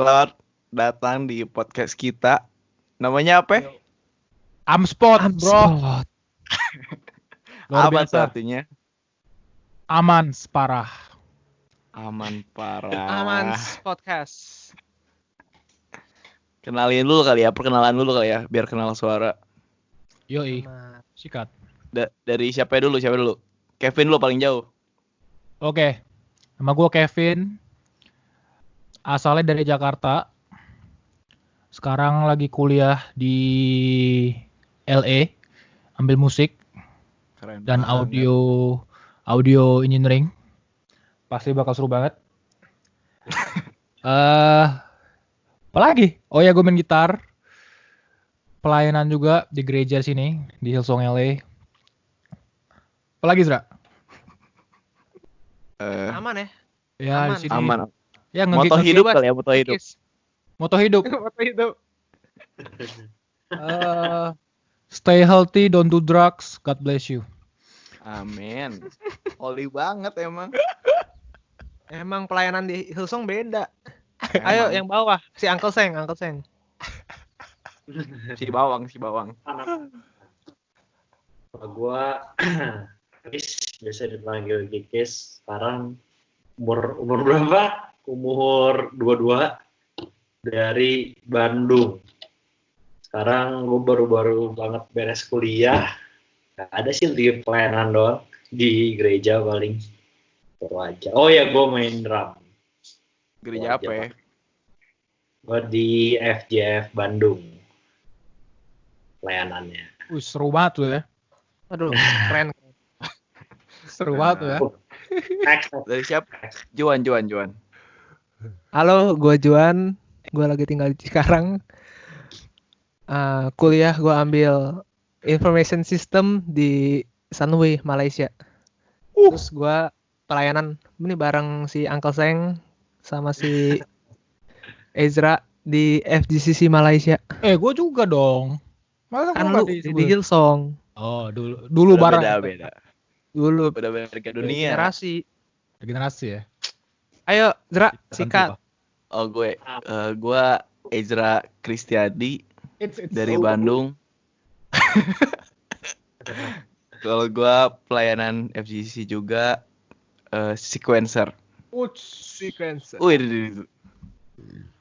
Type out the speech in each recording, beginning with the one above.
Selamat datang di podcast kita. Namanya apa? Amspot, bro. Luar Apa tuh biasa. artinya? Aman separah. Aman parah. Aman podcast. Kenalin dulu kali ya, perkenalan dulu kali ya, biar kenal suara. Yoi, Aman. sikat. Dari siapa dulu? Kevin dulu paling jauh. Oke, nama gue Kevin. Asalnya dari Jakarta. Sekarang lagi kuliah di LA, ambil musik Keren. dan banget. audio engineering. Pasti bakal seru banget. Apa lagi? Oh ya, gue main gitar. Pelayanan juga di gereja sini di Hillsong LA. Apa lagi, Zra? Aman ya? Ya, Aman. di sini. Aman. Ya, Moto nge-gig hidup kali ya, moto hidup. Moto hidup. Moto hidup. Stay healthy, don't do drugs. God bless you. Amin. Holy banget emang. Emang pelayanan di Hillsong beda. Ayo yang bawah, si Uncle Seng. Si bawang. Gua Kis, biasa dipanggil Kikis. Sekarang umur berapa? Umur 22 dari Bandung. Sekarang gue baru banget beres kuliah. Gak ada sih di pelayanan doang di gereja paling. Baru aja. Oh ya, gue main drum. Gereja apa ya? Gue di FJF Bandung. Pelayanannya. Seru banget tuh ya. Aduh, keren. Seru banget tuh ya. Next. Dari siapa? Juan. Halo, gue Juan. Gue lagi tinggal di Cikarang. Kuliah gue ambil Information System di Sunway, Malaysia. Terus gue pelayanan ini bareng si Uncle Seng sama si Ezra di FGCC Malaysia. Gue juga dong. Masa Kan gua lu nggak di disebut? Hillsong. Oh, dulu bareng. Beda. Dulu Udah beda dunia. generasi. Ya. Ayo, Zra, Tentu, sikat. Pak. Oh gue Ezra Kristiadi dari Bandung. Kalau gue pelayanan FGC juga sequencer. Sequencer. Wih,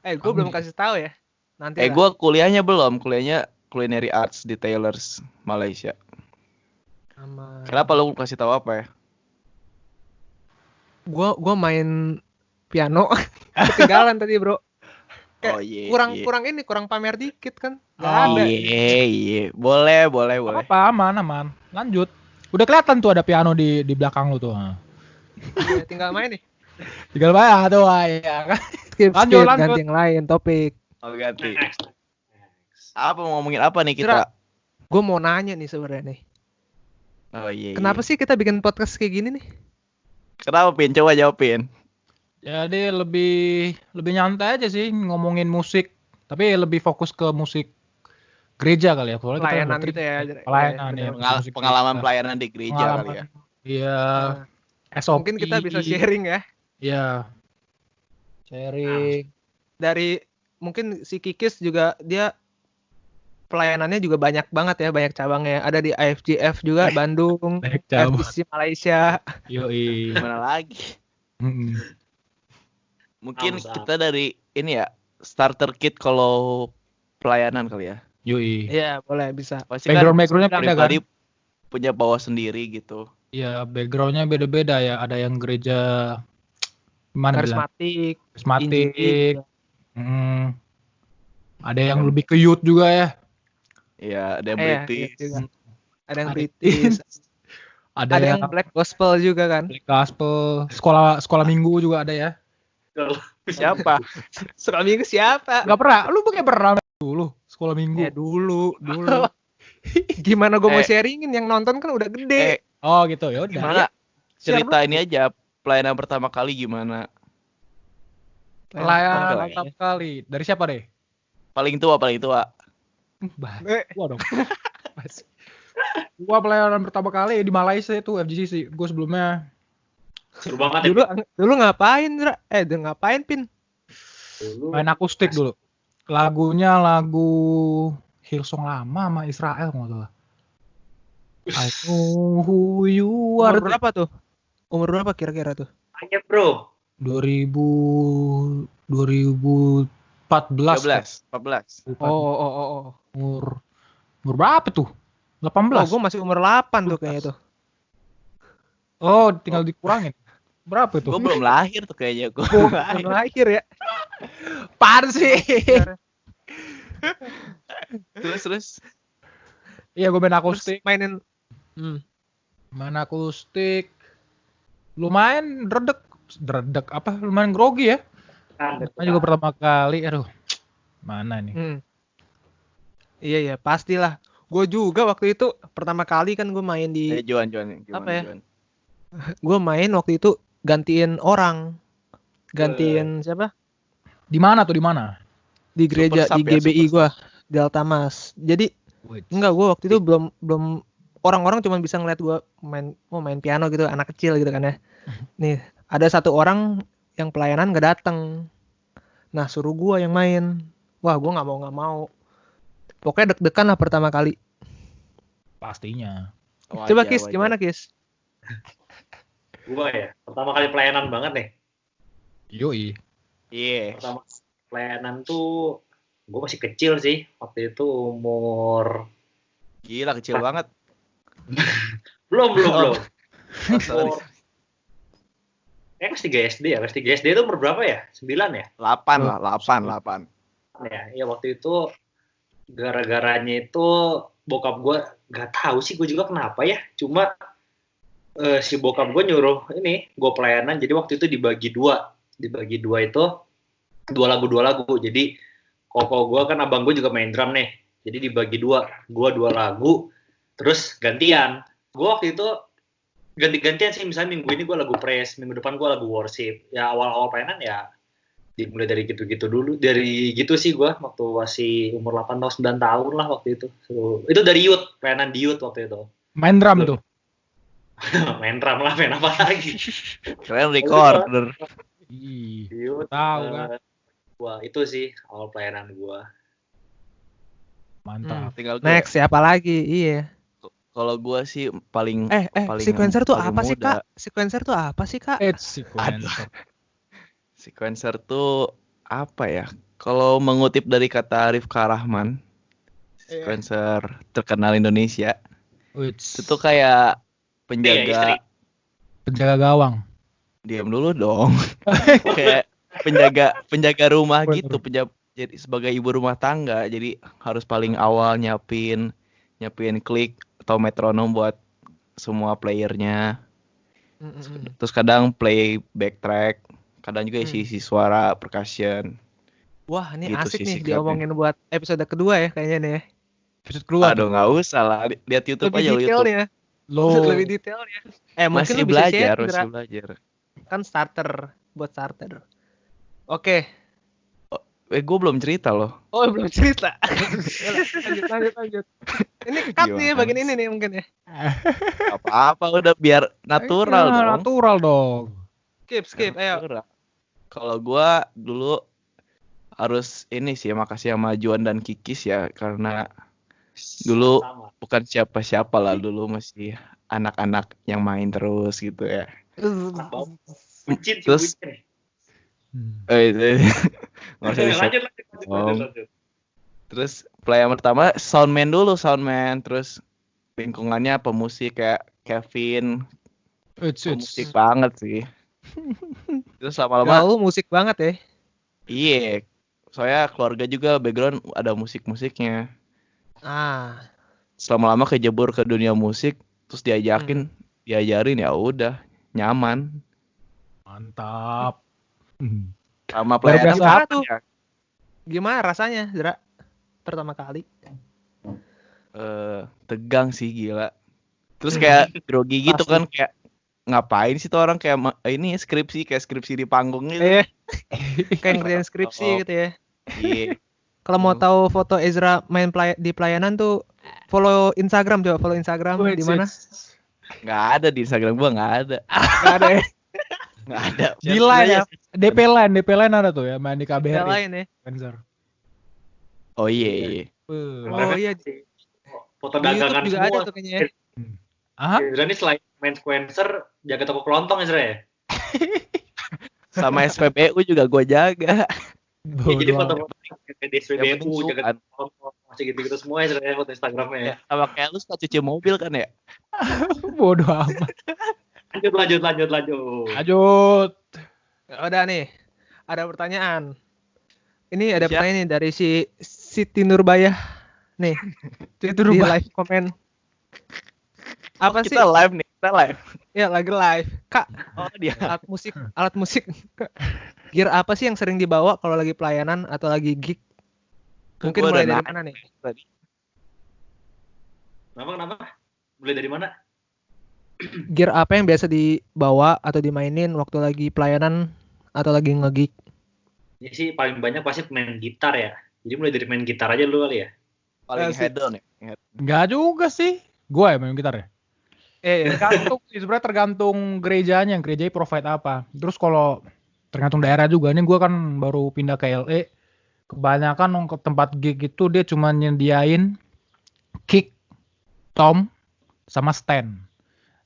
Gue belum kasih tahu ya. Nanti lah. gue kuliahnya belum, culinary arts di Taylor's Malaysia. Sama Kenapa lu kasih tahu apa ya? gua main piano ketinggalan tadi, Bro. Kayak Oh iya. kurang pamer dikit kan. Gak Oh, ada. Iya. Boleh. Apa aman. Lanjut. Udah kelihatan tuh ada piano di belakang lu tuh. Iya, tinggal main nih. Tinggal bayar tuh ya kan. Skip, Lanjut. ganti yang lain topik. Oh ganti. Next. Apa mau ngomongin apa nih kita? Gue mau nanya nih sebenarnya nih. Oh iya. Kenapa sih kita bikin podcast kayak gini nih? Kenapa Pin? Coba jawabin. Jadi lebih nyantai aja sih ngomongin musik, tapi lebih fokus ke musik gereja kali ya. Soalnya kita Pelayanan udah gitu ya. Pelayanan Iya, ya. benar. musik Pengalaman gereja. pelayanan di gereja kali ya. Iya. Nah, SOP. mungkin kita bisa sharing ya. Iya. Sharing. Dari mungkin si Kikis juga dia pelayanannya juga banyak banget ya, banyak cabangnya. Ada di IFGF juga Bandung, Banyak cabang. FGC Malaysia. Yoi. Gimana lagi? Mm-mm. Mungkin Thumbs up. kita dari ini ya starter kit kalau pelayanan kali ya. Yoi. Iya, boleh bisa. Pasti Background-nya beda kan? pribadi punya bawa sendiri gitu. Iya, backgroundnya beda-beda ya. Ada yang gereja gimana bilang? Karismatik, Karismatik. Injili. Ada yang lebih ke youth juga ya. Iya, ada yang Iya, British. iya juga. Ada yang Ada British, Ada, ada yang Black Gospel juga kan. Black Gospel, sekolah minggu juga ada ya. Siapa? Sekolah minggu siapa? Gak pernah, lu pakai pernah dulu sekolah minggu. Ya dulu. Gimana gue mau Eh. sharingin, yang nonton kan udah gede. Oh gitu ya udah. Gimana? Share Cerita ini aja pelayanan pertama kali gimana? Pelayanan Oke lah ya. mantap kali. Dari siapa deh? Paling tua. Gua dong. Gua pelayanan pertama kali di Malaysia itu FGCC. Gua sebelumnya Seru banget ya. Dulu ngapain, Ra? Ngapain, Pin? Dulu Main akustik dulu. Lagunya lagu Hillsong lama sama Israel nggak salah. I know who you Umur are. berapa tuh? Umur berapa kira-kira tuh? aja bro. 2014. 14. Oh. Umur berapa tuh? 18. Oh, gue masih umur 8 tuh kayaknya tuh. Oh, tinggal dikurangin. Berapa itu? Gue belum lahir tuh kayaknya gue. Belum lahir ya. Apaan sih? Terus. Iya, gue main Terus akustik. mainin Main akustik. Lumayan redek apa? Lumayan grogi ya. Nah, juga pertama kali, aduh. Mana nih? Iya, pastilah. Gue juga waktu itu pertama kali kan gue main di Juan. Apa ya? Gue main waktu itu gantiin orang. Gantiin siapa? Di mana tuh, di mana? Di gereja Super di Sub ya, GBI Super gue, Delta Mas. Jadi enggak, gue waktu itu belum orang-orang cuma bisa ngeliat gue main piano gitu, anak kecil gitu kan ya. Nih, ada satu orang yang pelayanan gak datang. Nah, suruh gue yang main. Wah, gue nggak mau. Pokoknya deg-degan lah pertama kali. Pastinya. Coba Kis, gimana Kis? Gua ya, pertama kali pelayanan banget nih. Yoi. Iya. Pertama pelayanan tuh gue masih kecil sih. Waktu itu umur Gila kecil banget. belum. Oh, sorry. Kelas 3 SD ya. Kelas 3 SD itu umur berapa ya? 9 ya? 8 lah, 8. Ya waktu itu gara-garanya itu bokap gue gak tahu sih gue juga kenapa ya. Cuma si bokap gue nyuruh ini gue pelayanan. Jadi waktu itu dibagi dua itu dua lagu. Jadi koko gue kan abang gue juga main drum nih. Jadi dibagi dua. Gue 2 lagu. Terus gantian. Gue waktu itu ganti-gantian sih. Misalnya minggu ini gue lagu praise, minggu depan gue lagu worship. Ya awal-awal pelayanan ya dimulai dari gitu-gitu dulu. Dari gitu sih gue waktu masih umur 8 tahun 9 tahun lah waktu itu. Itu dari youth, pelayanan di youth waktu itu. Main drum tuh. Main drum lah, main apa lagi. Keren recorder. Ih, tahu kan. Wah, itu sih awal pelayanan gue. Mantap. Tinggal gue. Next, siapa lagi? Iya. Kalau gue sih paling Sequencer tuh paling apa sih, muda. Kak? Sequencer tuh apa sih, Kak? Sequencer. Sequencer tuh apa ya? Kalau mengutip dari kata Rifka Rahman, sequencer terkenal Indonesia, itu tuh kayak penjaga gawang. Diam dulu dong. Kayak penjaga rumah gitu, jadi sebagai ibu rumah tangga, jadi harus paling awal nyiapin klik atau metronom buat semua playernya. Terus kadang play backtrack, kadang juga isi suara percussion. Wah, ini Gitu asik sih nih sikapnya. diomongin buat episode kedua ya kayaknya nih ya. Episode kedua. Aduh, nggak usah lah, lihat YouTube Lebih aja YouTube. detailnya. Lo Lebih detailnya. Mungkin Masih lu bisa share, belajar, Dra. Kan buat starter. Oke. Gue belum cerita loh. Oh, belum cerita. Lanjut. Ini cut nih Gimana bagian ini nih mungkin ya. Apa-apa udah biar natural dong. Natural dong. Skip, ayo. Natural. Kalau gue dulu harus ini sih, makasih sama Juan dan Kikis ya, karena dulu bukan siapa-siapa lah, dulu masih anak-anak yang main terus gitu ya. Terus nggak usah lanjut. Terus pelayan pertama soundman, terus lingkungannya pemusik kayak Kevin, musik banget sih. Terus lama-lama Lu musik banget ya. iya, soalnya keluarga juga background ada musik-musiknya. Selama-lama kejebur ke dunia musik, terus diajarin ya udah nyaman. Mantap. Sama pelayanan Gimana tuh? Gimana rasanya, Dra? Pertama kali. Tegang sih, gila. Terus kayak grogi gitu kan, kayak ngapain sih tuh orang kayak ini skripsi di panggung gitu. Iya. Kayak ngerjain skripsi gitu ya. Iya. Kalau mau tahu foto Ezra main di pelayanan tuh follow Instagram di mana? Nggak ada di Instagram gua, nggak ada. Nggak ada ya. Nggak ada. Di line ya. DP line ada tuh ya, main di Yang KBRI. lain ya. Spencer. Oh iya. Oh iya, di Foto YouTube dagangan juga semua. ada tuh kayaknya. Aha. Izra ini selain main Squencer, jaga toko kelontong Izra ya? Sama SPBU juga gue jaga. Ya, jadi Bodoh foto-foto di SPBU, penting jaga sukan. toko kelontong, masih gitu-gitu semua Izra ya, foto Instagramnya ya. Sama kayak lu suka cuci mobil kan ya? amat. Bodoh amat. Lanjut. Lanjut. Udah nih. Ada pertanyaan. Ini ada Siap. pertanyaan nih dari si Siti Nurbayah. Nih, Itu di rubah. live komen. Apa sih? Kita live nih, kita live. Ya, lagi live. Kak, Oh dia. alat musik. Gear apa sih yang sering dibawa kalau lagi pelayanan atau lagi gig? Mungkin Gua mulai udah dari mana nih? Tadi. Kenapa? Mulai dari mana? Gear apa yang biasa dibawa atau dimainin waktu lagi pelayanan atau lagi nge-gig? Ini sih paling banyak pasti main gitar ya. Jadi mulai dari main gitar aja dulu kali ya. Paling Asik. head on ya. Enggak juga sih. Gua ya main gitar ya. Tergantung sih, sebenarnya tergantung gerejanya provide apa. Terus kalau tergantung daerah juga. Ini gue kan baru pindah ke LA. Kebanyakan ke tempat gig itu dia cuma nyediain kick, tom, sama stand.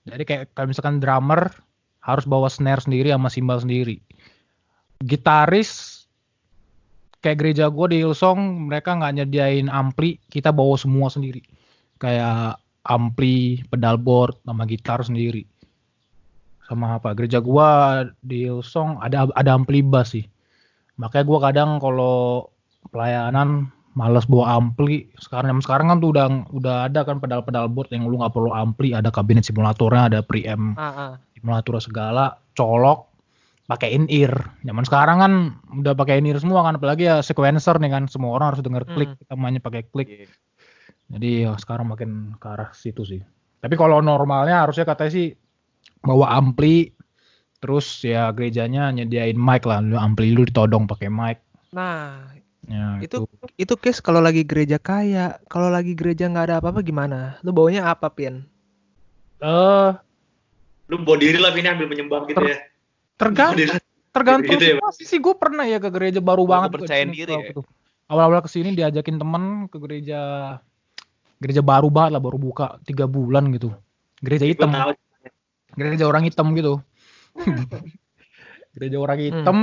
Jadi kayak kalau misalkan drummer harus bawa snare sendiri sama cymbal sendiri. Gitaris kayak gereja gue di Hillsong mereka nggak nyediain ampli, kita bawa semua sendiri. Kayak ampli, pedal board, sama gitar sendiri. Sama apa? Gereja gua di Hillsong ada ampli bass sih. Makanya gua kadang kalau pelayanan malas bawa ampli. Sekarang kan tuh udah ada kan pedal board yang lu nggak perlu ampli, ada kabinet simulatornya, ada preamp simulator segala, colok, pakai in-ear. Zaman sekarang kan udah pakai in-ear semua kan, apalagi ya sequencer nih kan, semua orang harus denger klik, kita mainnya pakai klik. Iya. Jadi ya sekarang makin ke arah situ sih. Tapi kalau normalnya harusnya katanya sih bawa ampli, terus ya gerejanya nyediain mic lah, lu ampli lu ditodong pakai mic. Nah, Ya, itu case kalau lagi gereja kaya. Kalau lagi gereja nggak ada apa-apa gimana? Lu bawanya apa, Pian? Lu bawa diri lah ini ambil menyembah gitu ya. tergantung Gitu ya, situasi sih. Gue pernah ya ke gereja baru banget. Kepercayaan diri ya. Awal-awal kesini diajakin temen ke gereja baru banget lah, baru buka 3 bulan gitu. Gereja hitam. Gereja orang hitam gitu. Gereja orang hitam,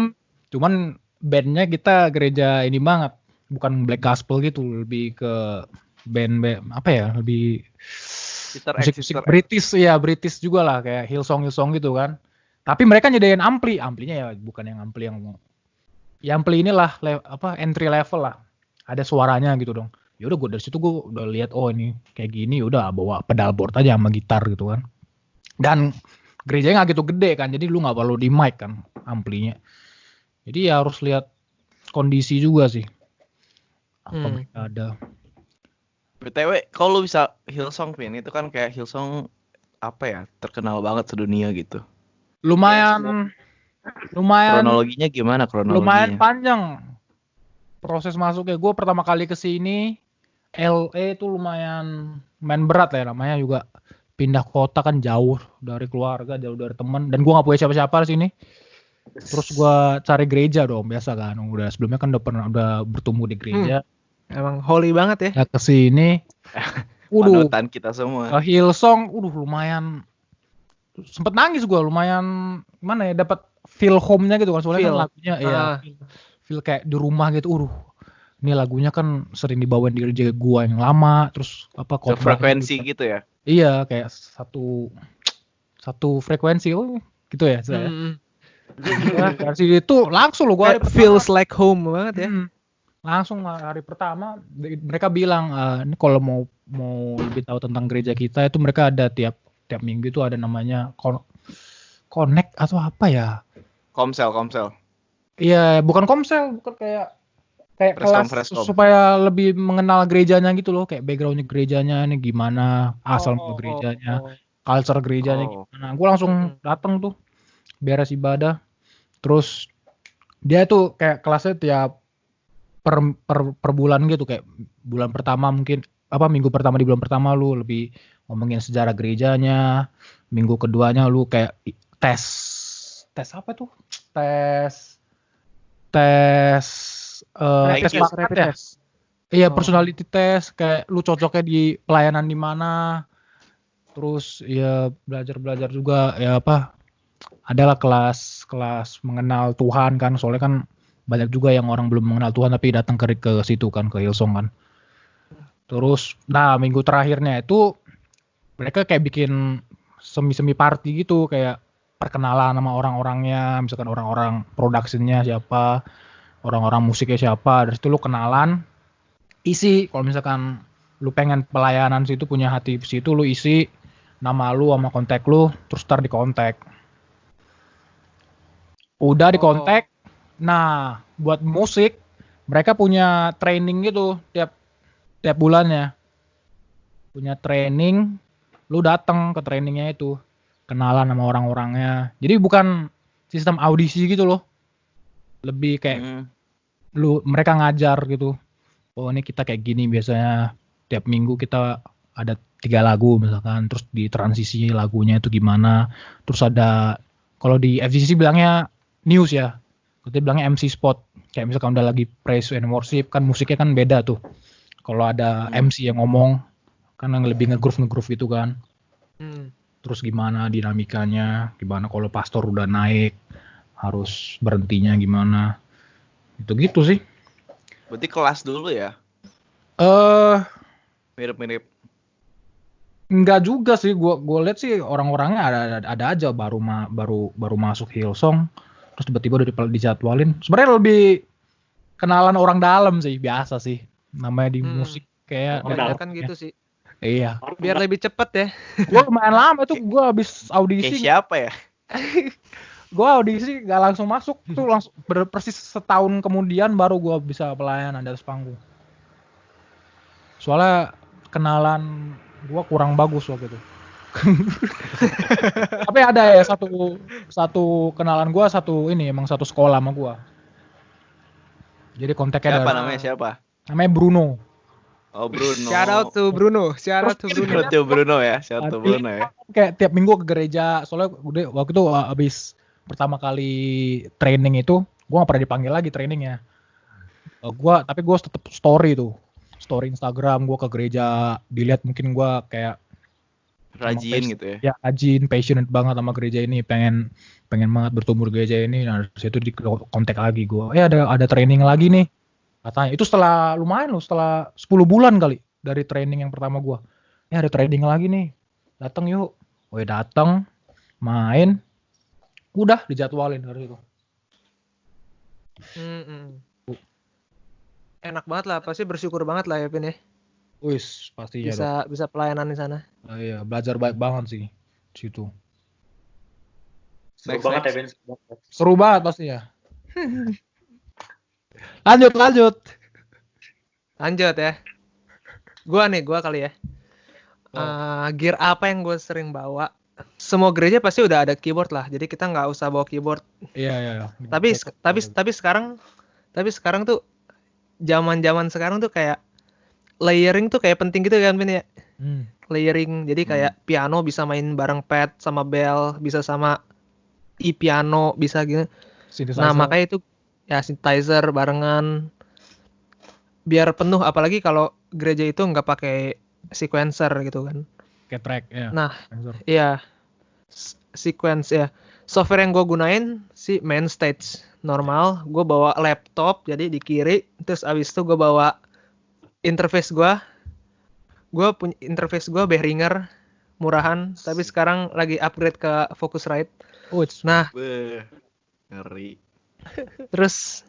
cuman bandnya kita gereja ini banget, bukan black gospel gitu, lebih ke band apa ya, lebih musik British ya, British juga lah, kayak Hillsong gitu kan. Tapi mereka nyediain amplinya ya bukan yang ampli yang ampli inilah entry level lah, ada suaranya gitu dong. Ya udah gue dari situ gue udah lihat, oh ini kayak gini, udah bawa pedal board aja sama gitar gitu kan. Dan gerejanya nggak gitu gede kan, jadi lu nggak perlu di mic kan amplinya. Jadi ya harus lihat kondisi juga sih. Apa mereka ada. BTW, kalau lu bisa Hillsong, Vin, itu kan kayak Hillsong apa ya, terkenal banget sedunia gitu. Lumayan Kronologinya gimana lumayan panjang proses masuknya. Gue pertama kali kesini LA itu lumayan main berat ya, namanya juga pindah kota kan, jauh dari keluarga, jauh dari teman, dan gue nggak punya siapa-siapa di sini. Terus gue cari gereja dong, biasa kan, udah sebelumnya kan udah bertumbuh di gereja. Emang holy banget ya. Ya kesini, panutan kita semua. Hillsong, lumayan, sempet nangis gue, lumayan gimana ya, dapat feel home-nya gitu kan, soalnya kan lagunya feel kayak di rumah gitu. Ini lagunya kan sering dibawain di gereja gua yang lama, terus frekuensi gitu ya. Iya, kayak satu frekuensi gitu ya. Dari situ langsung lo gua feels like home banget ya. Langsung hari pertama mereka bilang, ini kalau mau lebih tahu tentang gereja kita itu, mereka ada tiap minggu itu ada namanya connect atau apa ya? Komsel. Iya, bukan komsel, bukan kayak kelas supaya lebih mengenal gerejanya gitu loh, kayak backgroundnya gerejanya ini gimana, asal gerejanya, culture gerejanya gimana. Gue langsung datang tuh beres ibadah, terus dia tuh kayak kelasnya tiap per bulan gitu, kayak bulan pertama mungkin minggu pertama di bulan pertama lu lebih ngomongin sejarah gerejanya, minggu keduanya lu kayak tes tes apa tuh? Tes tes IQ, bakat rapid ya. test. Iya, Oh. personality test kayak lu cocoknya di pelayanan di mana. Terus ya belajar juga ya apa? Adalah kelas mengenal Tuhan kan. Soalnya kan banyak juga yang orang belum mengenal Tuhan tapi datang ke situ kan, ke Hillsong kan. Terus nah minggu terakhirnya itu mereka kayak bikin semi party gitu, kayak perkenalan sama orang-orangnya, misalkan orang-orang productionnya siapa, orang-orang musiknya siapa. Dari situ lu kenalan, isi kalau misalkan lu pengen pelayanan situ, punya hati situ, lu isi nama lu sama kontak lu, terus ntar di kontak. Udah di kontak. Nah, buat musik mereka punya training gitu tiap bulannya. Punya training, lu datang ke trainingnya itu, kenalan sama orang-orangnya. Jadi bukan sistem audisi gitu loh. Lebih kayak mereka ngajar gitu. Oh, ini kita kayak gini biasanya, tiap minggu kita ada 3 lagu misalkan, terus di transisi lagunya itu gimana. Terus ada, kalau di FGC bilangnya news ya, kita bilangnya MC spot. Kayak misalkan udah lagi praise and worship kan, musiknya kan beda tuh. Kalau ada MC yang ngomong kan yang lebih nge-groove gitu kan. Terus gimana dinamikanya, gimana kalau pastor udah naik harus berhentinya gimana. Itu gitu sih. Berarti kelas dulu ya? Mirip-mirip. Enggak juga sih, gua lihat sih orang-orangnya ada aja baru masuk Hillsong terus tiba-tiba udah dijadwalin. Sebenarnya lebih kenalan orang dalam sih, biasa sih. Namanya di musik kayak Kebanyakan gitu sih. Iya. Biar lebih cepet ya. Gua lumayan lama tuh, gua habis Kayak audisi. siapa ya? Gua audisi gak langsung masuk, tuh langsung persis setahun kemudian baru gua bisa pelayanan di atas panggung. Soalnya kenalan gua kurang bagus waktu itu. Tapi ada ya satu kenalan gua, emang satu sekolah sama gua. Jadi kontaknya Siapa namanya siapa? namanya Bruno. Oh, Bruno. Shout out to Bruno. Shout out to Bruno. Shout out to Bruno ya. Shout out to Bruno ya. Kayak tiap minggu ke gereja, soalnya waktu itu abis pertama kali training itu, gua gak pernah dipanggil lagi trainingnya. Tapi gua tetap story Instagram gua ke gereja, dilihat mungkin gua kayak Rajin gitu ya. Ya, rajin, passionate banget sama gereja ini, pengen banget bertumbuh di gereja ini. Nah, dari situ di kontak lagi gua. Ada training lagi nih. Katanya itu setelah lumayan loh, setelah 10 bulan kali dari training yang pertama gua. Ada training lagi nih. Datang yuk. Datang, main. Udah dijadwalin dari situ. Enak banget lah, pasti bersyukur banget lah ya Pin ya. Wis, pastinya bisa pelayanan di sana. Iya, belajar baik banget sih di situ. Seru banget ya, Ben. Seru banget pastinya. Lanjut ya. Gua kali ya. Gear apa yang gue sering bawa? Semua gereja pasti udah ada keyboard lah, jadi kita nggak usah bawa keyboard. Iya. Tapi sekarang tuh zaman sekarang tuh kayak layering tuh kayak penting gitu kan Ben ya. Layering, jadi kayak piano bisa main bareng pad sama bell, bisa sama piano, bisa gitu. Nah makanya itu ya synthesizer barengan biar penuh, apalagi kalau gereja itu nggak pakai sequencer gitu kan. Kayak track ya. Nah iya, sequence ya. Software yang gue gunain si main stage normal, gue bawa laptop jadi di kiri, terus abis itu gue bawa interface gue punya interface gue Behringer murahan, tapi sekarang lagi upgrade ke Focusrite. Nah, ngeri. Terus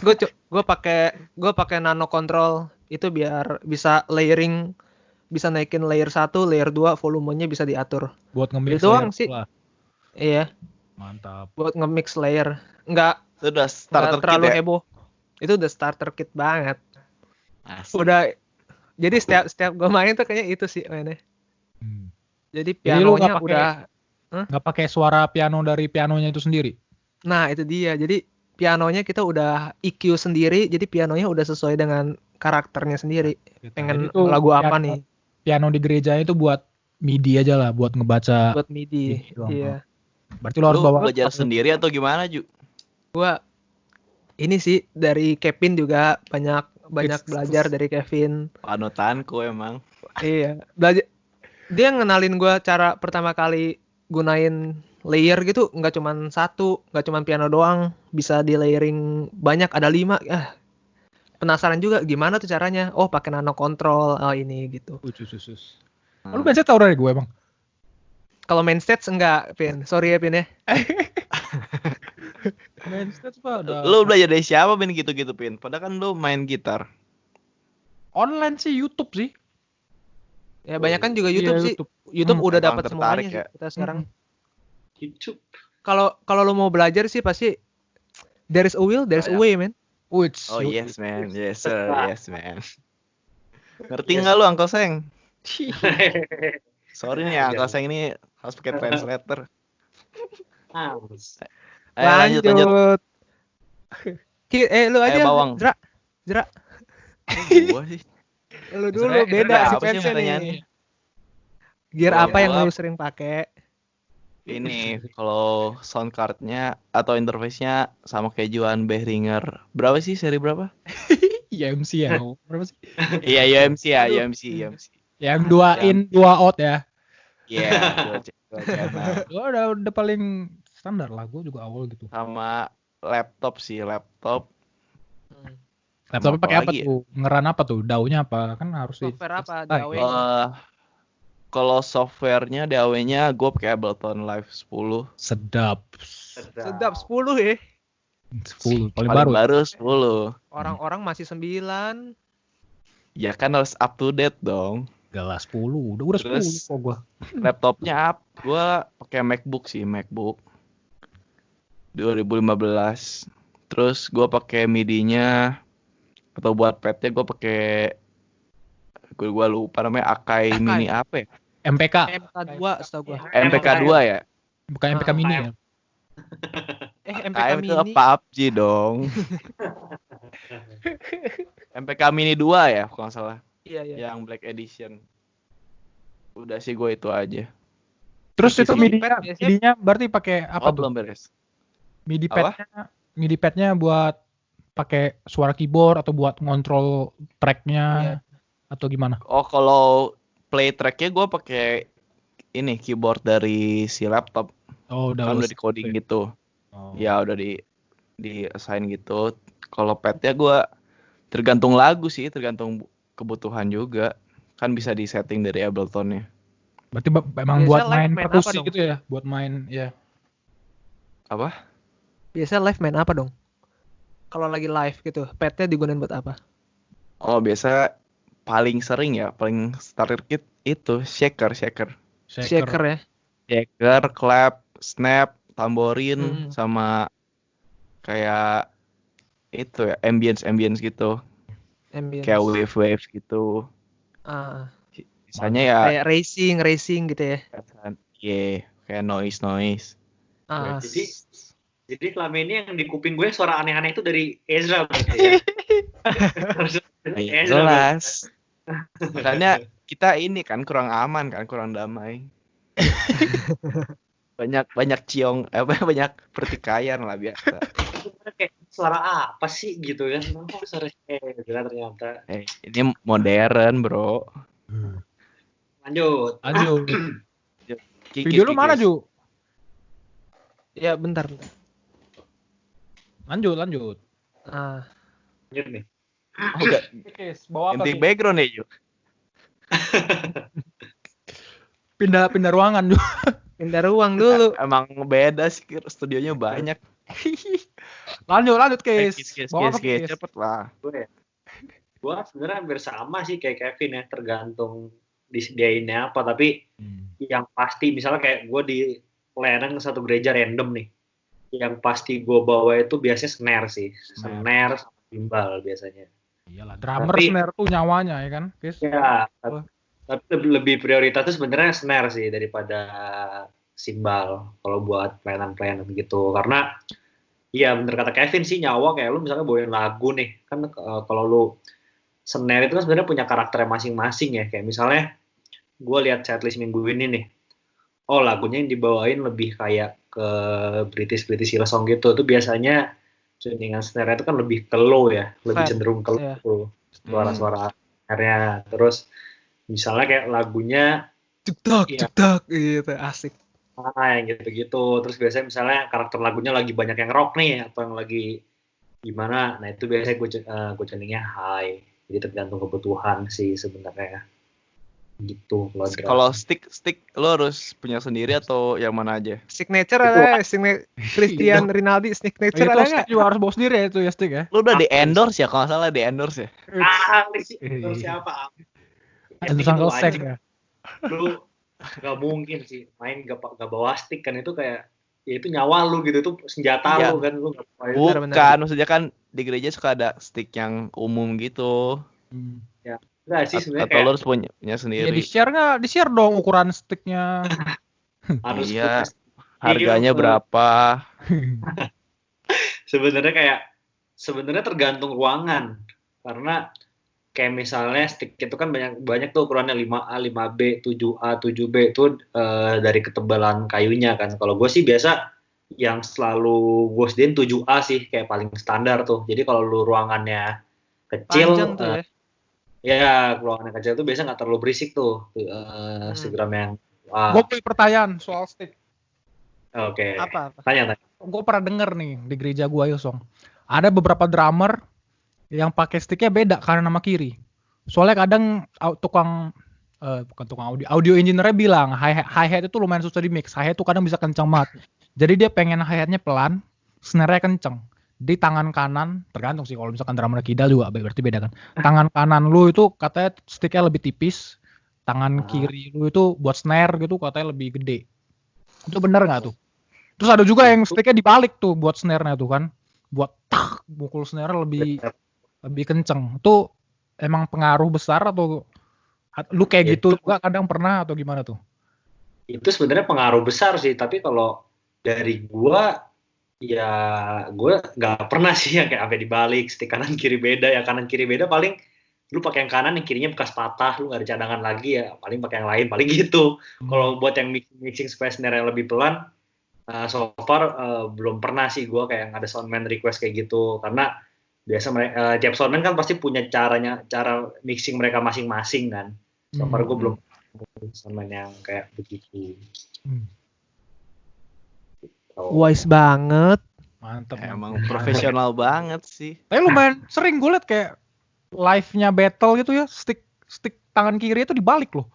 gue pakai nano control itu biar bisa layering, bisa naikin layer 1, layer 2, volumenya bisa diatur. Buat nge-mix itu doang sih. Iya. Mantap. Buat nge-mix layer. Enggak. Itu udah starter kit terlalu ya? heboh. Itu udah starter kit banget. Asik. Udah. Jadi setiap gue main tuh kayaknya itu sih mainnya. Jadi pianonya udah nggak pakai suara piano dari pianonya itu sendiri. Nah, itu dia. Jadi pianonya kita udah EQ sendiri, jadi pianonya udah sesuai dengan karakternya sendiri. Pengen lagu apa nih? Piano di gereja itu buat MIDI aja lah buat ngebaca. buat MIDI. MIDI doang. Iya. Berarti lo harus Lu bawa belajar sendiri atau gimana, Ju? Gua ini sih dari Kevin juga banyak Wits. belajar dari Kevin. Panutanku emang. Iya, belajar. Dia ngenalin gua cara pertama kali gunain layer gitu, nggak cuman satu, nggak cuman piano doang, bisa di layering banyak, ada 5. Penasaran juga gimana tuh caranya. Oh, pakai nano control, oh ini gitu. Sus. Lu biasa tau dari gue emang. Kalau main stage enggak, Pin. Sorry ya, Pin ya. Main stage pak udah. Lu belajar dari siapa, Pin, gitu-gitu, Pin? Padahal kan lu main gitar. Online sih YouTube sih. Ya banyak kan juga Iya, YouTube sih. YouTube. YouTube udah Emang dapat tertarik semuanya ya. sih kita sekarang. YouTube. Kalau lo mau belajar sih pasti there is a will, there is a way, man. Wits. Oh yes man, yes sir, yes man. Ngerti Yes. nggak lu Uncle Seng? Sorry nih Uncle Seng ini harus pakai translator. Hans. Ayo lanjut. Lu aja. Bawang. Jerak. Gua sih. Lu dulu Sebenarnya beda apa si sih fansnya pertanyaannya? nih. Gear Gua- apa yang gua- lu sering pakai? Ini kalau sound cardnya atau interface-nya sama kayak Johan Behringer. Berapa sih, seri berapa? YMC ya. Berapa sih? Iya, UMC ya, UMC. Yang 2 in, 2 out ya. Iya, dua channel. Gue udah paling standar lah. Gue juga awal gitu. Sama laptop sih, laptop. Laptopnya Apa pakai apa lagi ya? tuh? Ngeran apa tuh? DAW-nya apa? Kan harus Software apa? Ah, DAW? Kalau softwarenya DAW-nya gue pakai Ableton Live 10. Sedap. Sedap 10 ya. 10 paling Paling baru. baru 10. Orang-orang masih 9. Ya kan harus up to date dong. Galah 10. Udah 10 Terus- kok gua. Laptopnya up, gue pakai MacBook sih, MacBook 2015. Terus gue pakai MIDI-nya atau buat pad-nya gue pakai gue lupa namanya Akai Akai. Mini apa ya? MPK. MK2 setahu gua. MPK 2 ya? Bukan MPK mini ya. MPK KM itu mini. PUBG dong. MPK Mini 2 ya, kalau nggak salah. Iya. Yang Black Edition. Udah sih gue itu aja. Terus itu Itu MIDI-nya, biasanya- MIDI-nya berarti pakai apa Oh, tuh? belum beres. MIDI Apa? pad-nya buat pakai suara keyboard atau buat ngontrol track-nya atau gimana? Oh, kalau play track-nya gue pakai ini keyboard dari si laptop. Oh, Kan udah di coding gitu. Oh. Ya udah di assign gitu. Kalau pad-nya gue tergantung lagu sih, tergantung kebutuhan juga. Kan bisa di setting dari Ableton-nya. Berarti memang Biasa buat live main main perkusi apa dong? gitu ya, buat main ya. Apa? Biasa live main apa dong? Kalau lagi live gitu, padnya digunain buat apa? Oh, biasa paling sering ya, paling starter kit itu shaker. Shaker ya. Shaker, clap, snap, tamborin, Hmm. sama kayak itu ya, ambience gitu. Ambience. Kayak wave gitu. Ah, Misalnya ya kayak racing gitu ya. kayak noise. Ah, Jadi selama ini yang di kuping gue suara aneh-aneh itu dari Ezra berarti ya. Ya, Ezra, jelas. Makanya kita ini kan kurang aman kan, kurang damai. banyak ciong, banyak pertikaian lah biasa. kayak suara apa sih gitu kan? Oh, suara Ezra ternyata. Ini modern bro. Lanjut. Kikis, Video lu mana, kikis. Ju? ya bentar. Lanjut. Ah, Lanjut nih. Oh, enggak. Kikis, bawa apa Ganti Kis? background ya, Ju. Pindah ruangan, Ju. pindah ruang dulu. Emang beda sih, studionya banyak. Lanjut, Kis. Kis, Bawa apa, kis, Kis? cepet lah. Gue sebenarnya hampir sama sih kayak Kevin ya, tergantung disediainnya apa. Tapi yang pasti misalnya kayak gue di pelayanan satu gereja random nih, yang pasti gue bawa itu biasanya snare sih, snare sama timbal biasanya. Iyalah, drummer Tapi- snare tuh nyawanya ya kan, Kis? Ya, tapi lebih prioritas tuh sebenarnya snare sih daripada simbal kalau buat pelayanan gitu. Karena iya bener kata Kevin sih, nyawa kayak lu misalnya bawain lagu nih, kan kalau lu snare itu kan sebenarnya punya karakternya masing-masing ya. Kayak misalnya gue lihat setlist minggu ini nih, oh lagunya yang dibawain lebih kayak ke British Hillsong gitu. Itu biasanya tuningan snare itu kan lebih ke low ya, lebih Flat, cenderung ke low iya. tuh suara-suara snare-nya. Terus misalnya kayak lagunya iya. Cedak gitu, asik. Yang gitu-gitu. Terus biasanya misalnya karakter lagunya lagi banyak yang rock nih atau yang lagi gimana. Nah itu biasanya gue tuningnya high. Jadi tergantung kebutuhan sih sebenarnya. Gitu kalau Kalau drum. stick lo harus punya sendiri atau yang mana aja? Signature Itu ada, Christian Rinaldi signature Itu ada stick nggak? juga harus bawa sendiri ya itu ya stick ya. Lo udah di endorse ya kalau nggak salah di endorse ya. Sih, terus siapa? Itu Bikin Uncle lu Seng aja. ya. Lu nggak mungkin sih main gak bawa stick kan, itu kayak ya itu nyawa lu gitu, itu senjata Iya. lu kan, lu nggak bawa itu. Bukan, maksudnya kan di gereja suka ada stick yang umum gitu. Ya enggak sih sebenarnya, Atau lo kayak harus punya Ya sendiri. di-share nggak? Di-share dong ukuran sticknya. harus Iya. punya Harganya skill. berapa? Sebenarnya tergantung ruangan, karena kayak misalnya stick itu kan banyak tuh ukurannya 5A, 5B, 7A, 7B itu dari ketebalan kayunya kan. Kalau gue sih biasa yang selalu gue sediain 7A sih, kayak paling standar tuh. Jadi kalau lu ruangannya kecil, Panjang tuh ya. ya ruangannya kecil tuh biasa nggak terlalu berisik tuh segram yang Gue punya pertanyaan soal stick. Oke. Apa? Tanya. Gue pernah denger nih di gereja gue Yosong. Ada beberapa drummer yang pakai sticknya beda kanan sama kiri. Soalnya kadang bukan tukang audio engineer-nya bilang hi-hat itu lumayan susah di mix. Hi-hat itu kadang bisa kencang banget. Jadi dia pengen hi-hatnya pelan, snare-nya kenceng. Di tangan kanan, tergantung sih kalau misalkan drummer kidal juga berarti beda kan. Tangan kanan lu itu katanya sticknya lebih tipis, tangan kiri lu itu buat snare gitu katanya lebih gede. Itu bener nggak tuh? Terus ada juga yang sticknya dibalik tuh buat snare-nya tuh kan, buat mukul snare lebih kenceng. Itu emang pengaruh besar atau lu kayak gitu juga kadang pernah atau gimana tuh? Itu sebenarnya pengaruh besar sih, tapi kalau dari gua ya gue nggak pernah sih yang kayak sampai dibalik stick kanan kiri beda. Ya kanan kiri beda paling lu pakai yang kanan, yang kirinya bekas patah, lu nggak ada cadangan lagi ya paling pakai yang lain, paling gitu. Kalau buat yang mixing supaya snare yang lebih pelan, so far belum pernah sih gue kayak ada soundman request kayak gitu, karena biasa tiap soundman kan pasti punya cara mixing mereka masing-masing kan. So far gue belum soundman yang kayak begitu. Wise banget. Mantep. Emang profesional banget sih. Tapi lumayan sering gue liat kayak live-nya battle gitu ya, stick tangan kiri itu dibalik loh.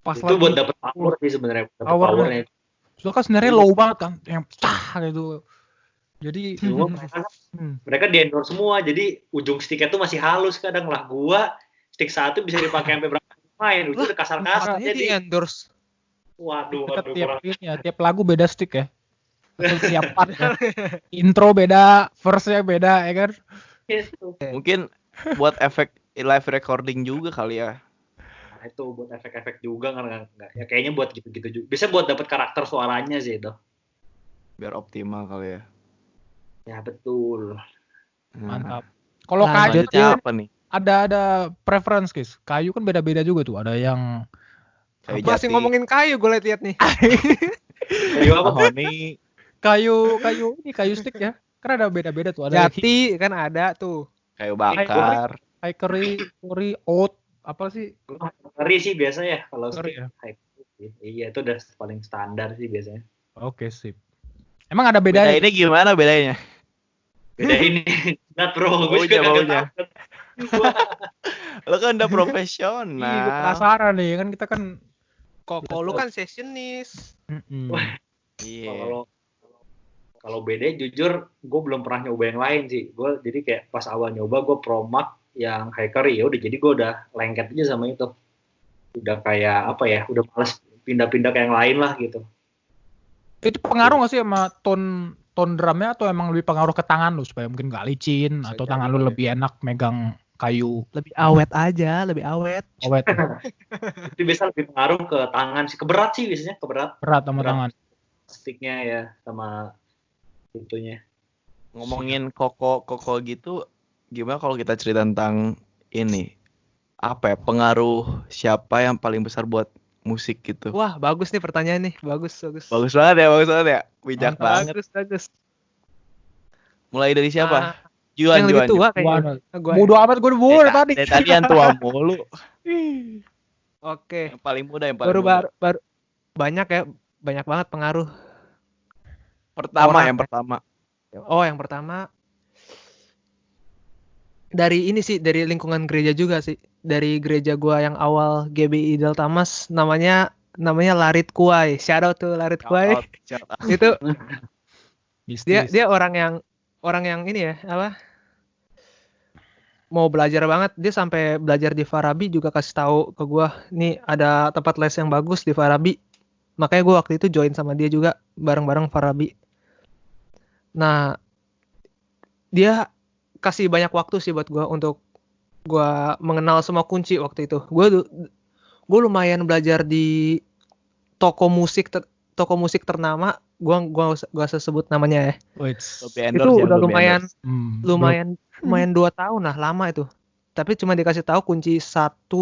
Pas itu lagi buat dapet power sih sebenarnya, powernya. Soalnya kan sebenarnya low banget kan, yang pecah gitu. Jadi mereka di endorse semua, jadi ujung sticknya tuh masih halus. Kadang lah gua stick satu bisa dipakai sampai berapa main, udah kasar-kasar jadi di endorse. Waduh, tiap lagu beda stick ya. Atau tiap part ya. Intro beda, verse-nya beda ya kan. Mungkin buat efek live recording juga kali ya. Nah, itu buat efek-efek juga nggak ya, kayaknya buat gitu-gitu juga. Bisa buat dapet karakter suaranya sih itu. Biar optimal kali ya. Ya betul. Mantap. Kalau kayu apa nih? Ada preference guys. Kayu kan beda-beda juga tuh. Ada yang kayu masih ngomongin kayu gue lihat nih. Kayu apa? Nih? Kayu stick ya. Kan ada beda-beda tuh. Ada jati kan ada tuh. Kayu bakar. Hickory, oat, apa sih? Hickory sih biasa ya kalau stick. Ya? Iya itu udah paling standar sih biasanya. Oke, sip. Emang ada bedanya? Beda ini gimana bedanya? Beda ini. Enggak bro, gue juga baunya. Lo kan udah profesional. Iya, gue penasaran nih kan kita kan. Kok lu kan sessionis. Iya. Kalau beda jujur gue belum pernah nyoba yang lain sih. Gue jadi kayak pas awal nyoba gue promak yang Hickory, ya udah jadi gue udah lengket aja sama itu. Udah kayak apa ya? Udah males pindah-pindah ke yang lain lah gitu. Itu pengaruh nggak sih sama tone drumnya atau emang lebih pengaruh ke tangan lu supaya mungkin nggak licin atau tangan lu lebih enak megang kayu? Lebih awet aja, lebih awet. Itu biasa lebih pengaruh ke tangan sih, keberat sih biasanya, berat sama tangan. Sticknya ya sama itunya. Ngomongin koko gitu, gimana kalau kita cerita tentang ini apa ya, pengaruh siapa yang paling besar buat musik gitu? Wah, bagus nih pertanyaan nih. Bagus. Bagus banget ya. Bijak Mantap. banget. Bagus. Mulai dari siapa? Ah, Juan, yang lebih Juan. tua Gua kayaknya. Gua. bodo amat gue udah bodo tadi. Dari tadi yang tua mulu. Oke. Yang paling muda, yang paling muda. Baru banyak ya, banyak banget pengaruh. Pertama, Orang, yang ya. pertama. Oh, yang pertama dari ini sih, dari lingkungan gereja juga sih. Dari gereja gua yang awal GBI Deltamas, namanya Larit Kuai. Shout out to Larit Kuai. Shout out. Itu Mistis. dia orang yang ini ya, apa? Mau belajar banget. Dia sampai belajar di Farabi juga kasih tahu ke gua, nih ada tempat les yang bagus di Farabi. Makanya gua waktu itu join sama dia juga bareng-bareng Farabi. Nah, dia kasih banyak waktu sih buat gue untuk gue mengenal semua kunci waktu itu. Gue lumayan belajar di toko musik ternama. Gue usah sebut namanya ya. Itu udah lumayan 2 tahun lah, lama itu. Tapi cuma dikasih tahu kunci 145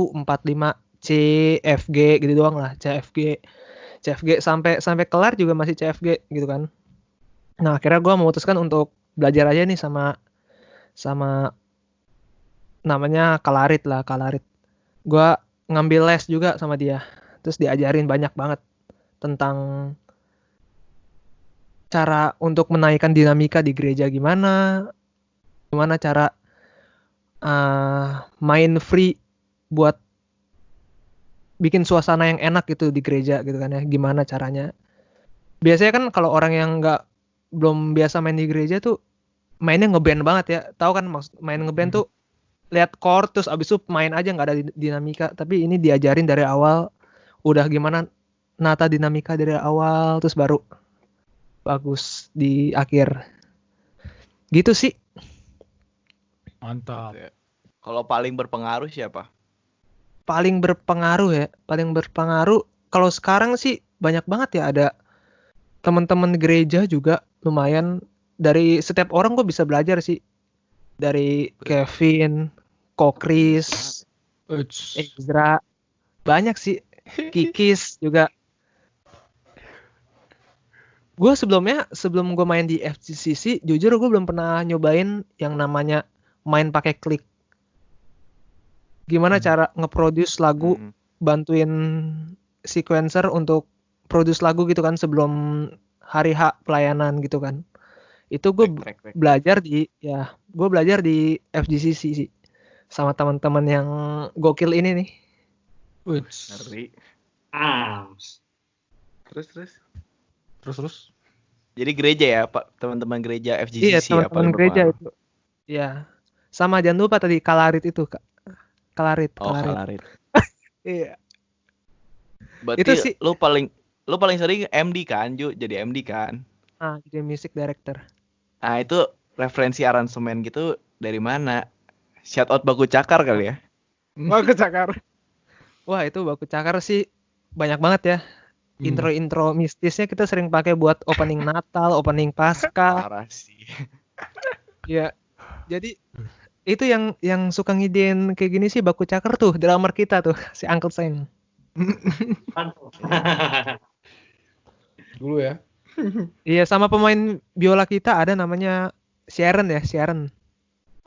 C F G gitu doang lah, CFG sampai kelar juga masih CFG gitu kan. Nah, akhirnya gue memutuskan untuk belajar aja nih sama namanya Kalarit. Gue ngambil les juga sama dia. Terus diajarin banyak banget tentang cara untuk menaikkan dinamika di gereja gimana cara main free buat bikin suasana yang enak gitu di gereja gitu kan ya. Gimana caranya. Biasanya kan kalau orang yang belum biasa main di gereja tuh mainnya ngeband banget ya. Tahu kan main ngeband tuh lihat chord terus abis itu main aja, nggak ada dinamika. Tapi ini diajarin dari awal, udah gimana nata dinamika dari awal, terus baru bagus di akhir. Gitu sih. Mantap. Kalau paling berpengaruh siapa? Paling berpengaruh kalau sekarang sih banyak banget ya, ada teman-teman gereja juga lumayan. Dari setiap orang gue bisa belajar sih. Dari Kevin, Kokris, Ezra, banyak sih. Kikis juga. Gue sebelum gue main di FGCC, jujur gue belum pernah nyobain yang namanya main pakai klik. Gimana cara nge-produce lagu, bantuin sequencer untuk produce lagu gitu kan sebelum hari H pelayanan gitu kan. Itu gue belajar di FGCC sih sama teman-teman yang gokil ini nih. Ngeri. Terus. Jadi gereja ya, Pak, teman-teman gereja FGCC. Iya, teman-teman gereja itu. Ya. Sama jangan lupa tadi Kalarit itu, Kak. Kalarit. Iya. Berarti itu sih, lu paling sering MD kan, Ju? Jadi MD kan? Jadi music director. Nah, itu referensi aransemen gitu dari mana? Shout out Baku Cakar kali ya? Baku Cakar. Wah, itu Baku Cakar sih banyak banget ya. Intro mistisnya kita sering pakai buat opening Natal, opening Pasca. Parah sih. Ya. Jadi itu yang suka ngidein kayak gini sih Baku Cakar tuh, drummer kita tuh, si Uncle Seng. Dulu ya. Iya, sama pemain biola kita ada namanya Sharon.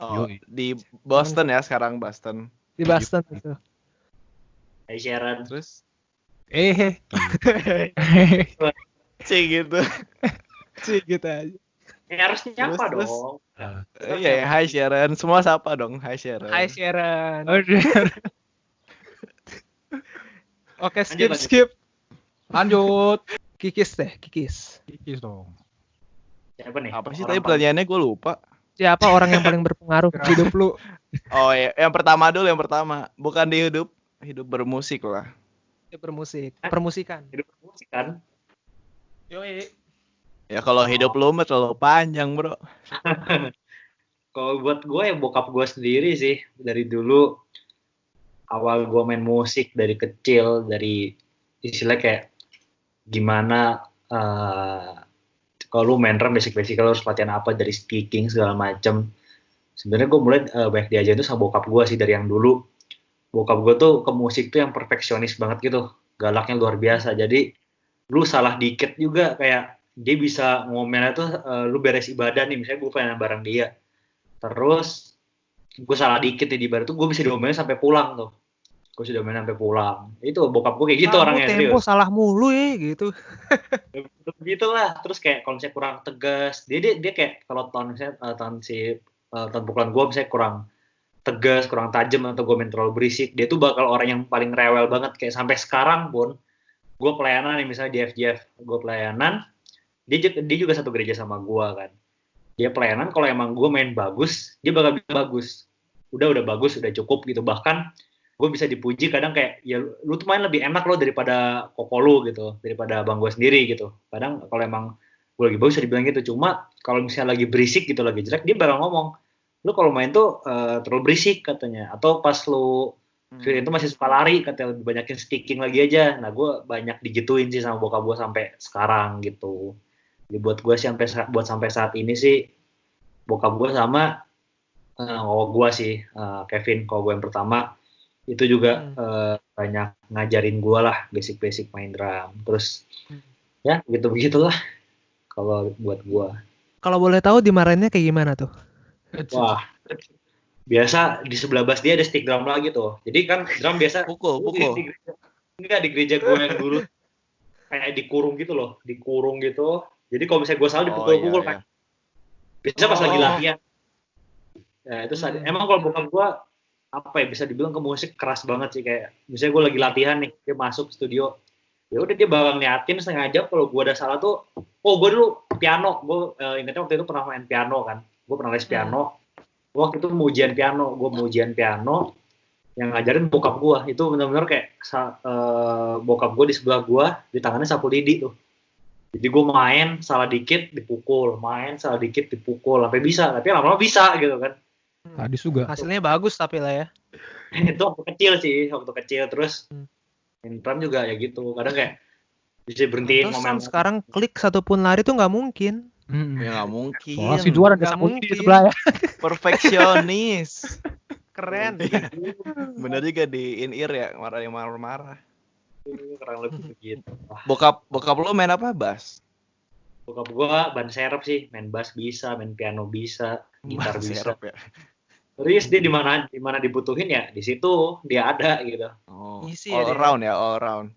Oh, di Boston ya sekarang, Boston. Di Boston itu. Hai Sharon. Terus Cik gitu aja. Harus nyapa dong. Iya, hai Sharon. Semua sapa dong, hai Sharon. Hai Sharon. Oke, skip. Lanjut. Kikis dong. Siapa nih? Apa sih tadi pertanyaannya, gue lupa. Siapa orang yang paling berpengaruh di hidup lu? Oh ya, yang pertama. Bukan di hidup bermusik lah. Permusikan. Hidup bermusik kan? Yoi. Ya kalau hidup lu mah terlalu panjang, bro. Kalau buat gue ya bokap gue sendiri sih. Dari dulu awal gue main musik dari kecil, dari istilah kayak gimana kalau lu main drum basic lu harus latihan apa, dari speaking segala macem. Sebenarnya gue mulai banyak diajarin itu sama bokap gue sih dari yang dulu bokap gue tuh ke musik tuh yang perfeksionis banget gitu, galaknya luar biasa. Jadi lu salah dikit juga kayak dia bisa ngomelnya tuh lu beres ibadah nih, misalnya gue pengen bareng dia, terus gue salah dikit nih di ibadah tuh gue bisa diomelin sampai pulang tuh, gue sudah main sampai pulang. Itu bokap gue kayak gitu Kamu orangnya, tempo serius. salah mulu ya gitu. Gitu lah. Terus kayak kalau misalnya kurang tegas, dia kayak kalau tahun misalnya tahun pukulan gue misalnya kurang tegas, kurang tajam, atau gue main terlalu berisik, dia tuh bakal orang yang paling rewel banget. Kayak sampai sekarang pun gue pelayanan nih, misalnya di FGF gue pelayanan, dia juga satu gereja sama gue kan. Dia pelayanan, kalau emang gue main bagus, dia bakal bilang bagus. Udah bagus, udah cukup gitu. Bahkan gue bisa dipuji kadang kayak, ya lu tuh main lebih enak lo daripada koko lu gitu, daripada abang gue sendiri gitu. Kadang kalau emang gue lagi bagus bisa dibilang gitu. Cuma kalau misalnya lagi berisik gitu, lagi jelek, dia bakal ngomong, lu kalau main tuh terlalu berisik katanya. Atau pas lu itu masih suka lari, katanya lebih banyakin sticking lagi aja. Nah gue banyak digituin sih sama bokap gue sampai sekarang gitu. Jadi buat gue sih sampai saat ini sih, bokap gue sama gue sih, Kevin, kalau gue yang pertama, itu juga banyak ngajarin gue lah basic main drum. Terus ya gitu-begitulah kalau buat gue. Kalau boleh tahu dimarahinnya kayak gimana tuh? Wah, biasa di sebelah bass dia ada stick drum lagi tuh. Jadi kan drum biasa Pukul. Di gereja gue yang dulu kayak dikurung gitu. Jadi kalau misalnya gue salah dipukul-pukul kan. Biasa pas lagi latihan. Ya itu emang kalau bokap gue apa ya, bisa dibilang ke musik keras banget sih. Kayak misalnya gue lagi latihan nih, dia masuk studio, ya udah dia bakal ngeliatin setengah jam kalau gue ada salah tuh. Gue dulu piano, gue ingatnya waktu itu pernah main piano kan, gue pernah les piano. Waktu itu mau ujian piano, yang ngajarin bokap gue. Itu benar-benar kayak bokap gue di sebelah gue, di tangannya sapu lidi tuh. Jadi gue main salah dikit dipukul, sampai bisa, tapi lama-lama bisa gitu kan. Tadi juga. Hasilnya bagus tapi lah ya. Itu waktu kecil. Terus drum juga ya gitu, kadang kayak bisa berhentiin Terus momen. sekarang klik satupun lari tuh nggak mungkin. Ya nggak mungkin. Soalnya si juara ada Nggak sapu mungkin. di sebelah ya. Perfeksionis. Keren. Bener juga di in-ear ya, marah-marah. Kurang lebih begitu. Bokap lo main apa? Bass? Bokap gua ban serep sih, main bass bisa, main piano bisa, gitar Ban bisa. serep ya. Terus dia di mana dibutuhin ya di situ dia ada gitu. Oh, Isi ya all dia. round ya, all round.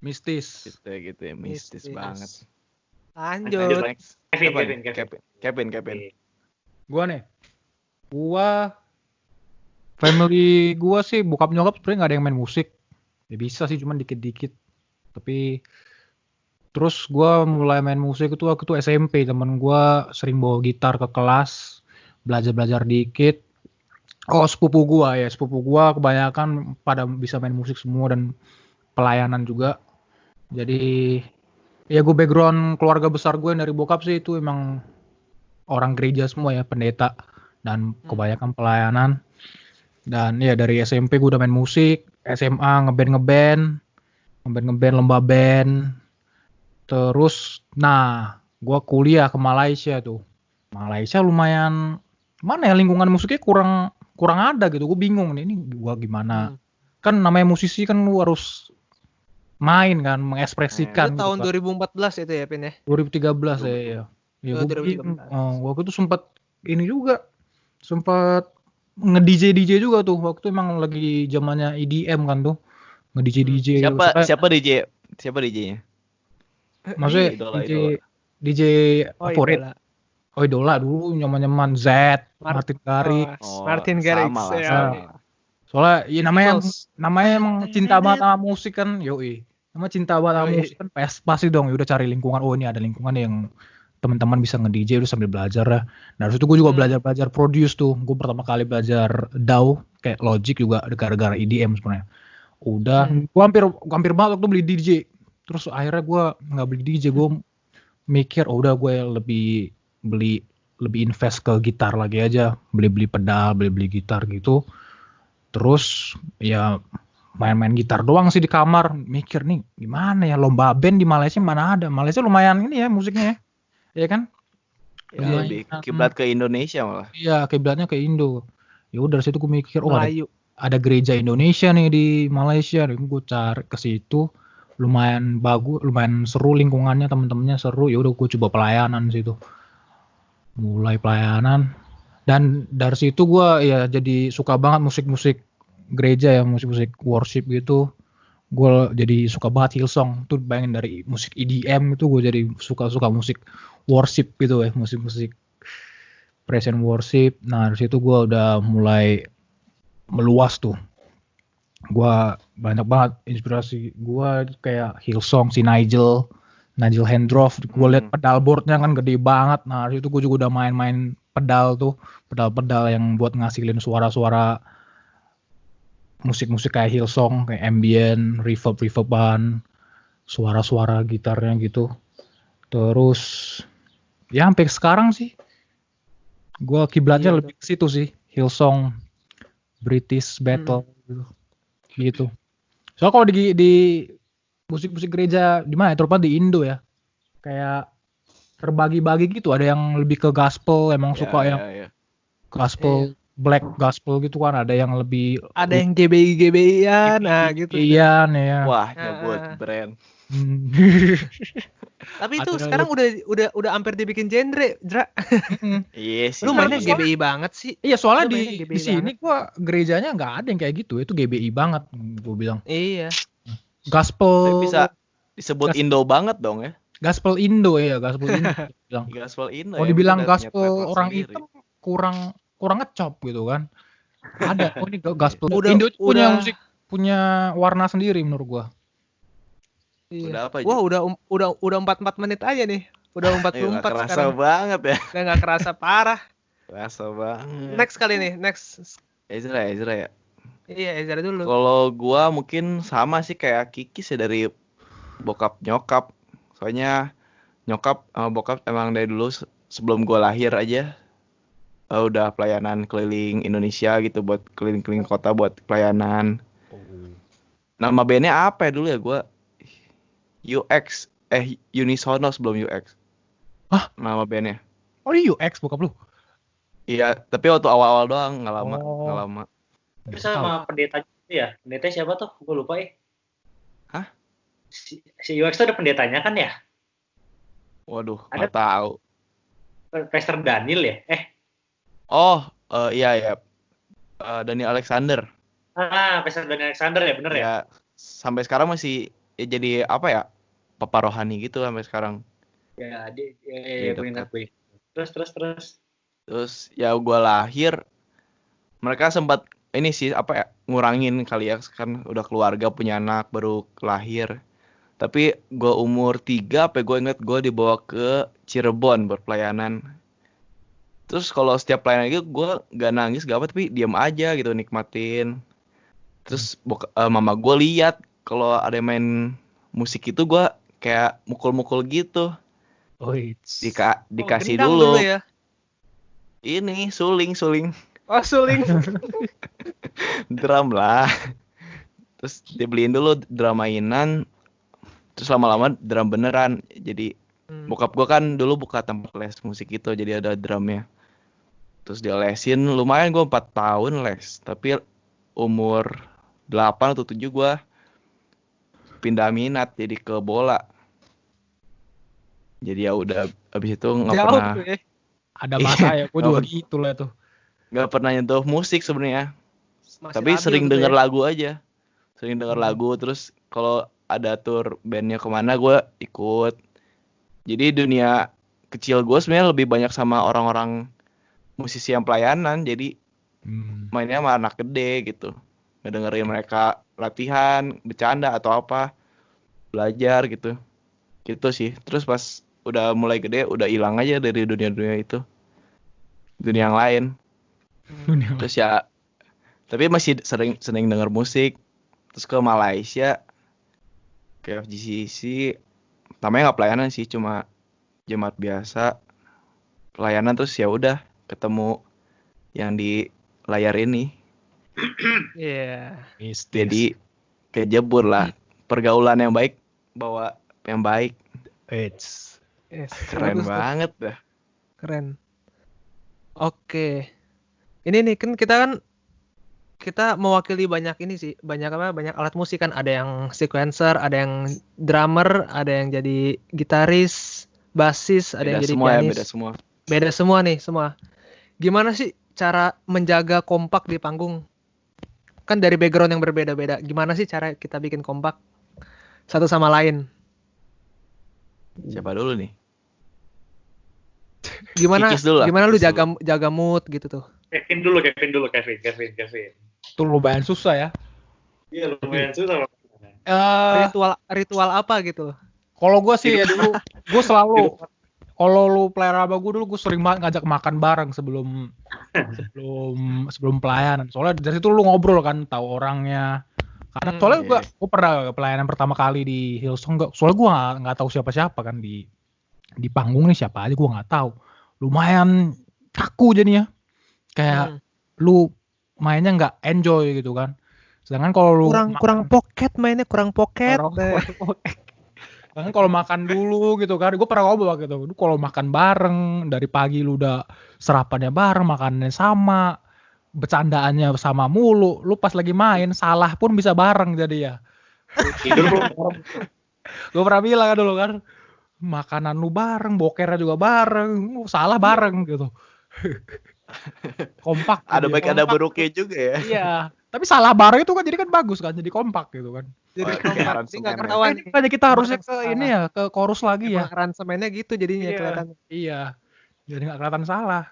Mistis. Gitu ya, mistis banget. Lanjut. Next. Kevin. Gua family gua sih bokap nyokap sebenarnya nggak ada yang main musik. Ya bisa sih cuman dikit-dikit. Tapi terus gua mulai main musik itu waktu itu SMP. Temen gua sering bawa gitar ke kelas, belajar dikit. Sepupu gua kebanyakan pada bisa main musik semua dan pelayanan juga. Jadi ya gue background keluarga besar gue dari bokap sih itu emang orang gereja semua ya, pendeta dan kebanyakan pelayanan. Dan ya dari SMP gue udah main musik, SMA ngeband lomba band. Terus gue kuliah ke Malaysia tuh. Malaysia lumayan mana ya, lingkungan musiknya kurang ada gitu. Gue bingung nih, ini gue gimana. Kan namanya musisi kan lu harus main kan, mengekspresikan. Itu tahun 2014 itu ya, Pin ya? 2013 ya. Ya gue 2013. waktu itu sempat nge-DJ juga tuh. Waktu emang lagi zamannya EDM kan tuh. Nge-DJ. Siapa DJ-nya? Maksudnya Idola. DJ favorit. Idola dulu nyaman Martin Garrix. Martin Garrix. Sama lah. Ya. Soalnya ya namanya emang cinta banget sama musik kan, yoi. Nama cinta banget sama musik kan pasti dong, udah cari lingkungan. Ini ada lingkungan yang teman-teman bisa nge-DJ udah sambil belajar lah. Nah, dari situ gue juga belajar produce tuh. Gue pertama kali belajar DAW kayak Logic juga gara-gara EDM sebenarnya. Udah, gue hampir banget waktu beli DJ. Terus akhirnya gue nggak beli DJ, gue mikir udah gue lebih invest ke gitar lagi aja, beli pedal, beli gitar gitu. Terus ya main-main gitar doang sih di kamar, mikir nih gimana ya, lomba band di Malaysia mana ada. Malaysia lumayan ini ya musiknya ya kan? Ya, lebih kiblat ke Indonesia malah. Iya, kiblatnya ke Indo. Ya udah dari situ gue mikir, oh Melayu. ada gereja Indonesia nih di Malaysia, gue cari ke situ, lumayan bagus, lumayan seru lingkungannya, temen-temennya seru, ya udah gue coba pelayanan situ, mulai pelayanan, dan dari situ gue ya jadi suka banget musik-musik gereja ya, musik-musik worship gitu, gue jadi suka banget Hillsong, tuh bayangin dari musik EDM itu gue jadi suka musik worship gitu ya, musik-musik praise and worship. Nah dari situ gue udah mulai meluas tuh. Gua banyak banget inspirasi gua kayak Hillsong, si Nigel Hendroff. Gue liat pedal boardnya kan gede banget. Nah dari situ gue juga udah main-main pedal tuh, pedal-pedal yang buat ngasilin suara-suara musik-musik kayak Hillsong, kayak ambient, reverban, suara-suara gitarnya gitu. Terus ya sampai sekarang sih gue kiblatnya Iya, lebih ke situ sih, Hillsong, British Battle gitu. Soalnya kalau di musik-musik gereja di mana? Terutama di Indo ya. Kayak terbagi-bagi gitu. Ada yang lebih ke gospel, emang suka yang ya. gospel, black gospel gitu kan. Ada yang lebih Ada yang GBI-an, nah gitu. iya nih ya. Wah, nyebut brand. Hmm. Tapi itu Ada sekarang udah hampir dibikin genre, Dra. Iya sih. Lu mainnya Soalnya- GBI banget sih. Iya soalnya Lu mainnya di GBI sini gua gerejanya nggak ada yang kayak gitu. Itu GBI banget gue bilang. Iya. Gospel Tapi bisa disebut Indo banget dong ya. gospel Indo ya, gospel Indo bilang. Gospel Indo Mau ya. dibilang mereka udah punya gospel trademark orang sendiri. hitam kurang ngecop gitu kan. Ada, oh ini gospel. Udah- Indo itu punya udah- musik, punya warna sendiri menurut gua. Iya. Udah apa, Wah, udah 44 menit aja nih. Udah 44 Ayo, gak kerasa sekarang. banget ya. Udah nggak kerasa parah. Kerasa banget. Next kali nih, next. Ezra ya. Iya, Ezra dulu. Kalau gua mungkin sama sih kayak Kikis ya, dari bokap nyokap. Soalnya nyokap sama bokap emang dari dulu sebelum gua lahir aja udah pelayanan keliling Indonesia gitu, buat keliling-keliling kota buat pelayanan. Nama bandnya apa ya dulu ya, gua UX Unisono sebelum UX. Hah? Nama bandnya. Oh ini UX bokap lu. Iya, tapi waktu awal-awal doang, nggak lama. Oh. Terus sama pendeta itu ya? Pendeta siapa tuh? Gue lupa ya. Hah? Si UX tuh ada pendetanya kan ya? Waduh, Ada- nggak tahu. Pastor Daniel ya? Oh, iya. Daniel Alexander. Pastor Daniel Alexander ya, bener ya? Ya, sampai sekarang masih ya, jadi apa ya? Papa rohani gitu sampai sekarang. Ya, Iya, gue ingat gue. Terus. Terus ya gua lahir, mereka sempat ini sih apa ya, ngurangin kali ya, kan udah keluarga, punya anak, baru lahir. Tapi gua umur 3 apa gue inget gue dibawa ke Cirebon berpelayanan. Terus kalau setiap pelayanan gitu gue gak nangis gak apa, tapi diam aja gitu, nikmatin. Terus mama gue lihat kalau ada yang main musik itu gue kayak mukul-mukul gitu. Oh, it's... Dikasih gendang dulu. ya. Ini suling Oh, suling. drum lah. Terus dibeliin dulu drum mainan. Terus lama-lama drum beneran. Jadi bokap gue kan dulu buka tempat les musik itu, jadi ada drumnya. Terus dia lesin, lumayan gue 4 tahun les. Tapi umur 8 atau 7 gue pindah minat jadi ke bola. Jadi ya udah, abis itu nggak Jauh pernah tuh ya. Ada masa ya, gue juga gitu lah tuh. nggak pernah nyentuh musik sebenarnya. Masih Tapi labil sering gitu denger ya. lagu aja. Sering denger lagu, terus kalau ada tour bandnya kemana gue ikut. Jadi dunia kecil gue sebenarnya lebih banyak sama orang-orang musisi yang pelayanan. Jadi mainnya sama anak gede gitu. Ngedengerin mereka latihan, bercanda atau apa, belajar gitu. Gitu sih. Terus pas udah mulai gede, udah hilang aja dari dunia-dunia itu. Dunia yang lain. Terus ya, tapi masih sering denger musik. Terus ke Malaysia, ke FGCC, namanya nggak pelayanan sih, cuma jemaat biasa. Pelayanan, terus ya udah ketemu yang di layar ini. Iya. Jadi kejebur lah. Pergaulan yang baik bawa yang baik. It's... Yes, Keren bagus tuh. banget dah. Keren. Oke. ini nih kan kita mewakili banyak ini sih, banyak alat musik kan, ada yang sequencer, ada yang drummer, ada yang jadi gitaris, basis, ada yang Beda jadi semua ya, pianis. beda semua. Beda semua nih, semua. Gimana sih cara menjaga kompak di panggung? Kan dari background yang berbeda-beda. Gimana sih cara kita bikin kompak satu sama lain? Siapa dulu nih? Gimana Kikis dulu lah, gimana lu Kikis dulu. jaga mood gitu tuh? Kevin dulu. Itu lumayan susah ya. Iya, lumayan susah. Eh, Ritual apa gitu loh? kalau gue sih ya dulu, gue selalu kalau lu player sama gue dulu, gue sering banget ngajak makan bareng sebelum pelayanan. Soalnya dari situ lu ngobrol kan, tahu orangnya. Karena soalnya Iya. gue pernah pelayanan pertama kali di Hillsong, soalnya gue nggak tahu siapa-siapa kan di panggung nih, siapa aja gue nggak tahu. Lumayan kaku jadinya, kayak lu mainnya nggak enjoy gitu kan. Sedangkan kalau lu kurang pocket mainnya, kurang pocket. Kan kalau makan dulu gitu kan, gue pernah ngobrol gitu. Lu kalau makan bareng dari pagi, lu udah sarapannya bareng, makanannya sama, bercandaannya sama mulu. Lu pas lagi main salah pun bisa bareng jadi ya. Tidur belum? Gue pernah bilang dulu kan, makanan lu bareng, bokernya juga bareng, lu salah bareng gitu. Kompak. Ada jadi baik ya. ada buruknya juga ya. Iya. Tapi salah bareng itu kan jadi kan bagus kan, jadi kompak gitu kan. Jadi Wah, kompak, aransemen jadi nggak ya. ketahuan. Makanya kita harusnya ke Salah. ini ya, ke chorus lagi ya. Emang aransemennya gitu jadinya kelihatan. Iya. Jadi nggak kelihatan salah.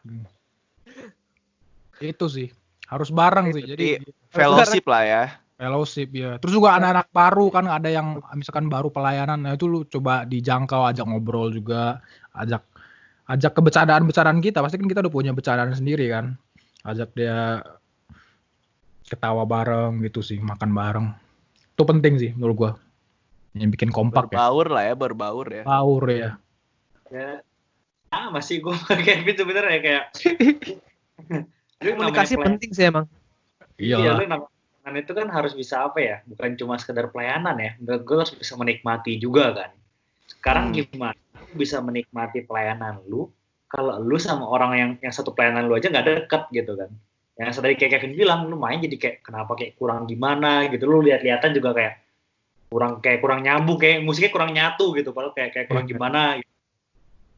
Itu sih. Harus bareng sih. Jadi Fellowship lah ya. fellowship ya. Terus juga anak-anak baru kan, ada yang misalkan baru pelayanan, nah itu lu coba dijangkau, ajak ngobrol juga, ajak ke bercandaan kita. Pasti kan kita udah punya bercandaan sendiri kan. Ajak dia ketawa bareng gitu sih, makan bareng. Itu penting sih menurut gua. Yang bikin kompak ya. Berbaur lah ya, berbaur ya. Baur ya. Ya, masih gue Kevin sebenarnya kayak Komunikasi penting sih emang. Iyalah. Iya, lu itu kan harus bisa apa ya? Bukan cuma sekedar pelayanan ya. Menurut gue harus bisa menikmati juga kan. Sekarang gimana? Lu bisa menikmati pelayanan lu kalau lu sama orang yang satu pelayanan lu aja nggak deket gitu kan. Yang tadi kayak Kevin bilang, lu main jadi kayak kenapa kayak kurang gimana gitu. Lu lihat-lihatan juga kayak kurang nyambung, kayak musiknya kurang nyatu gitu. Padahal kayak kurang gimana gitu.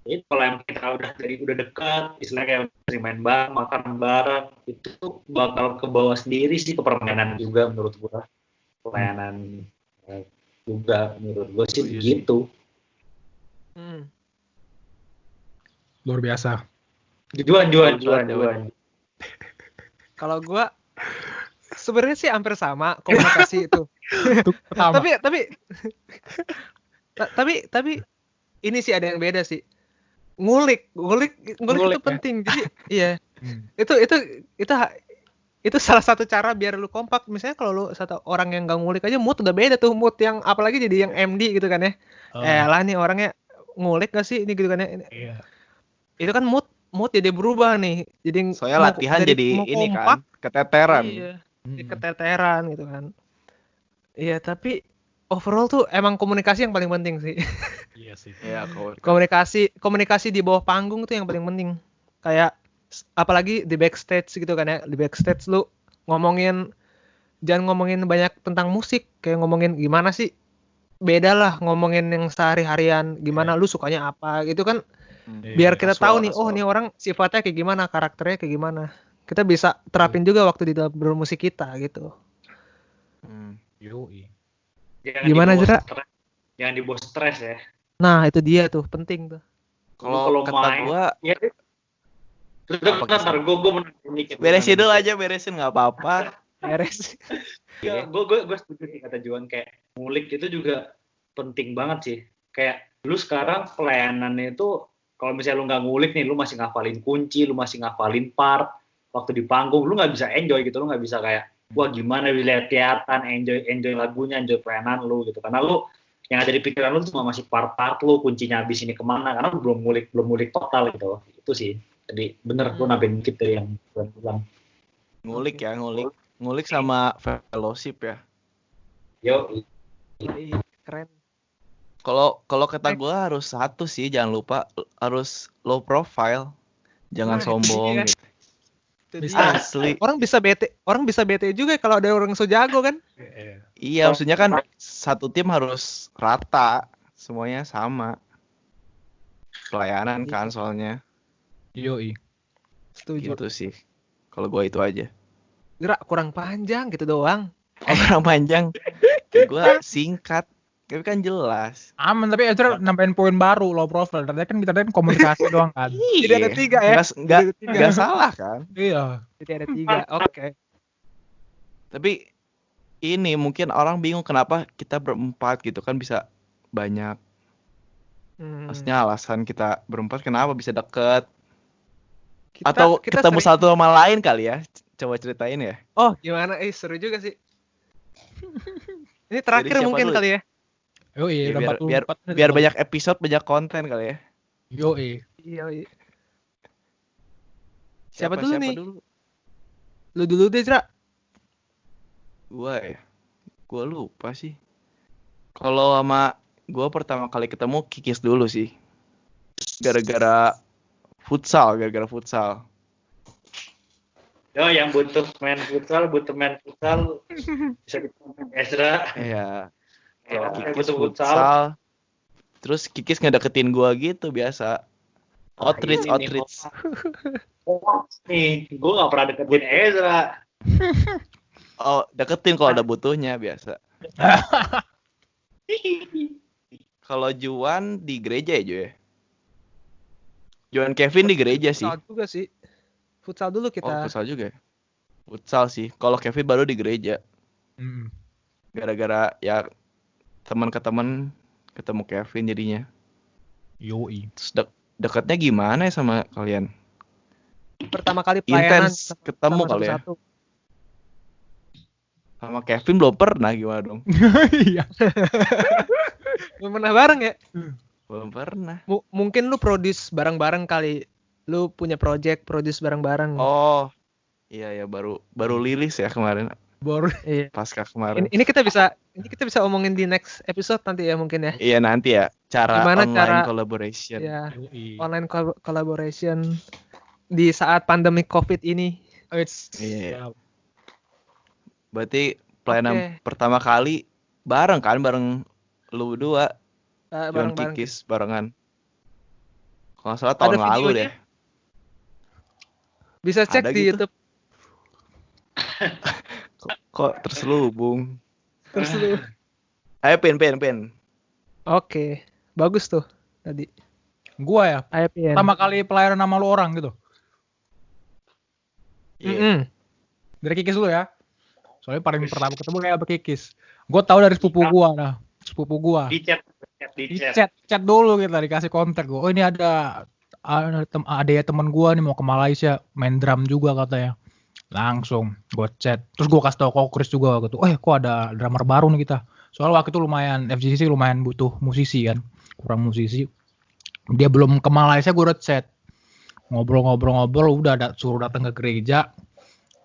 Jadi kalau yang kita udah dekat, istilahnya kayak sering main bareng, makan bareng, itu bakal ke bawah sendiri sih ke permainan juga menurut gua. Pelayanan juga menurut gua sih begitu. Luar biasa. Juan. Kalau gua sebenarnya sih hampir sama komunikasi itu. Tapi ini sih ada yang beda sih. Ngulik itu penting. Jadi iya. Itu salah satu cara biar lu kompak. Misalnya kalau lu satu orang yang gak ngulik aja, mood udah beda tuh, mood yang apalagi jadi yang MD gitu kan ya. Lah nih orangnya ngulik gak sih ini gitu kan ya. Iya. Itu kan mood jadi berubah nih. Jadi Soalnya latihan jadi ini kan, keteteran. Iya. Keteteran gitu kan. Iya, tapi overall tuh emang komunikasi yang paling penting sih. Iya sih. Iya, Komunikasi di bawah panggung tuh yang paling penting. Kayak apalagi di backstage gitu kan ya. Di backstage lu jangan ngomongin banyak tentang musik, kayak ngomongin gimana sih. Beda lah ngomongin yang sehari-harian, gimana lu sukanya apa gitu kan. Biar kita tahu nih, oh nih orang sifatnya kayak gimana, karakternya kayak gimana. Kita bisa terapin juga waktu di dalam bermusik kita gitu. Yoi. Gimana Jera? Jangan dibawa stres ya. Nah itu dia tuh penting tuh. Kalau kata main, gua, ya, bentar, gue menang dikit. beresin dulu aja, nggak apa-apa. Beres. Ya, gue setuju sih kata Juan, kayak ngulik itu juga penting banget sih. Kayak lu sekarang pelayanan itu kalau misalnya lu nggak ngulik nih, lu masih ngafalin kunci, lu masih ngafalin part, waktu di panggung lu nggak bisa enjoy gitu, lu nggak bisa kayak wah gimana lihat-lihatan enjoy lagunya, enjoy pelayanan lu gitu, karena lu yang ada di pikiran lu cuma masih part-part lu, kuncinya habis ini kemana, karena lu belum ngulik total gitu. Itu sih. Jadi bener lu nambahin dikit dari yang gue bilang. Ngulik sama fellowship ya. Yo, Keren. Kalau kata gue harus satu sih, jangan lupa harus low profile, jangan sombong. Iya. Gitu. Jadi Asli. orang bisa bete juga kalau ada orang so jago kan. Iya, maksudnya kan satu tim harus rata, semuanya sama. Pelayanan kan soalnya. Yoi. Setuju. Gitu sih. Kalau gua itu aja. Gerak kurang panjang gitu doang. Orang panjang. Gua singkat. Tapi kan jelas. Aman, tapi Ezra nambahin poin baru low profile. Tadi kan kita tadi komunikasi doang kan. Jadi ada 3 ya. Nggak salah kan. Iya. Jadi ada 3. Oke. Tapi ini mungkin orang bingung kenapa kita berempat gitu kan bisa banyak. Maksudnya alasan kita berempat kenapa bisa deket. Atau ketemu satu sama lain kali ya. Coba ceritain ya. Oh gimana? Seru juga sih. Ini terakhir Jadi siapa mungkin dulu? kali ya. Yoi, Ya, udah biar 44 menit. biar banyak episode, banyak konten kali ya. Yoi. Iya. Siapa dulu nih? Dulu? Lu dulu deh, Zra. Gua ya. Gua lupa sih. Kalau sama gua pertama kali ketemu Kikis dulu sih. Gara-gara futsal. Yo, yang butuh main futsal bisa ketemu Ezra. Iya. Ya, Kikis butuh futsal. Terus Kikis ngedeketin gua gitu biasa. Outreach. Nih, gue gak pernah deketin Ezra. Oh, deketin kalau ada butuhnya biasa. Kalau Juan di gereja ya, Jo ya? Juan Kevin di gereja sih. Futsal juga sih. Futsal dulu kita. Oh, futsal juga ya? Futsal sih. Kalau Kevin baru di gereja. Gara-gara ya teman ke teman ketemu Kevin jadinya. Yoi. Terus dekatnya gimana ya sama kalian? Pertama kali pelayanan Intens ketemu kali ya? satu-satu. Sama Kevin belum pernah gimana dong? Iya. Belum pernah bareng ya? Belum pernah. Mungkin lu produce bareng-bareng kali. Lu punya produce bareng-bareng. Oh. Iya baru rilis ya kemarin. Baru. Iya. Pasca kemarin. Ini kita bisa omongin di next episode nanti ya mungkin ya. Iya nanti ya. Gimana Online collaboration. Ya, Yoi. online collaboration di saat pandemi COVID ini. Iya. Berarti pelayanan pertama kali bareng lu berdua. Juan Bareng-bareng. Kikis barengan. Kalau nggak salah tahun Ada lalu videonya? deh. Bisa cek Ada di gitu? YouTube. Kok terselubung? Terus lu. Ayo pin. Oke. Bagus tuh tadi. Gua ya. Ayo Pian. Pertama kali pelayanan sama lu orang gitu. Iya. Dari Kikis dulu ya. Soalnya paling pertama ketemu kayak apa Kikis. Gue tahu dari sepupu gua. Nah, sepupu gua. Di chat. Chat dulu kita dikasih kontak gua. Oh ini ada ya teman gua nih mau ke Malaysia main drum juga katanya. Langsung gua chat. Terus gua kasih tau ke Chris juga waktu itu. Kok ada drummer baru nih kita. Soalnya waktu itu FGCC lumayan butuh musisi kan. Kurang musisi. Dia belum ke Malaysia gua udah chat. Ngobrol udah suruh datang ke gereja.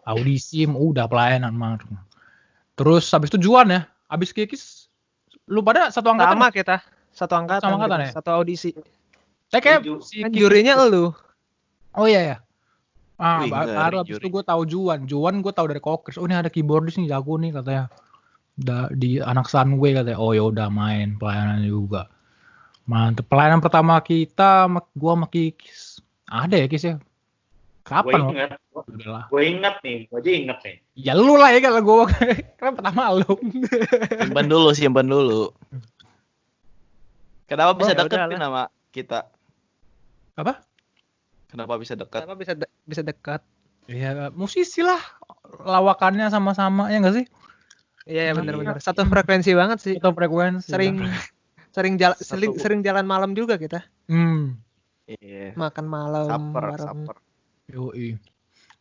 Audisi udah pelayanan mah. Terus habis itu Juan ya. Habis Kikis lu pada satu angkatan. Sama kita. Satu angkatan. Sama angkatan kita. ya? Satu audisi. Kayak si Kan Kikis- jurinya lu. Oh iya ya. Wih, Baru habis itu gue tahu Juan gue tahu dari Kokers. Oh ini ada keyboardis nih jago nih katanya. Di anak Sunway katanya. Oh ya udah main pelayanan juga. Mantep. Pelayanan pertama kita gue sama Kikis. Ada ya Kis ya? Kapan? Gue ingat nih. Gue aja inget nih. Ya lu lah ya kalau gue kan pertama lu. Simpan dulu. Kenapa bisa ya deket udahlah. Pin sama kita? Apa? Kenapa bisa dekat? Kenapa bisa dekat? Ya musisi lah. Lawakannya sama-sama ya nggak sih? Iya benar-benar. Satu frekuensi banget sih. Atau frekuensi. Sering jalan malam juga kita. Iya. Makan malam. Saper. Yoi.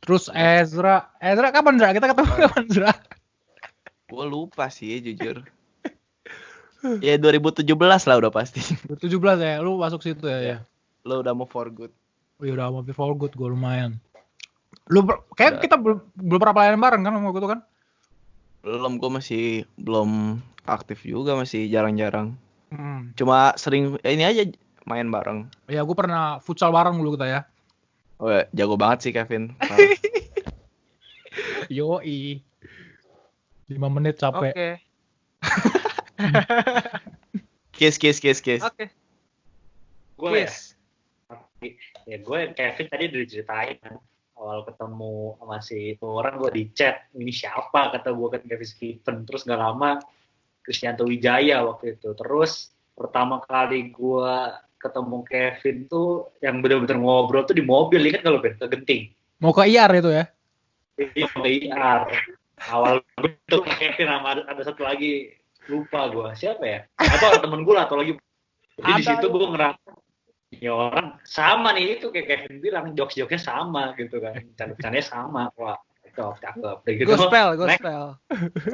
Terus Ezra kapan Zra? Kita ketemu kapan Zra? Gue lupa sih jujur. Ya 2017 lah udah pasti. 17 ya, lu masuk situ ya. Lo udah mau for good. Oh iya udah mau for good, gue lumayan. Kayak kita belum pernah pelayanan bareng kan waktu itu kan? Belum, gue masih belum aktif juga, masih jarang-jarang. Cuma sering ini aja main bareng. Ya gue pernah futsal bareng dulu kita ya. Oh ya, jago banget sih Kevin. Yoi. 5 menit capek. Oke. Kiss. Oke. Gue Yes. ya gue Kevin tadi udah diceritain kan. Awal ketemu sama si orang gue di chat, ini siapa kata gue kan Kevin Steven. Terus gak lama Krisyanto Wijaya waktu itu. Terus pertama kali gue ketemu Kevin tuh yang bener-bener ngobrol tuh di mobil, ingat kalau Ben ke Genting. Mau ke IR itu ya? Iya, IR. Awal gue tuh Kevin sama ada satu lagi lupa gue siapa ya? Atau temen gue lah atau lagi. Jadi di situ gue ngerasa ya orang sama nih itu kayak Kevin bilang jokes-jokesnya sama gitu kan, bercandanya sama. Wah, cakep. Gitu. Gospel.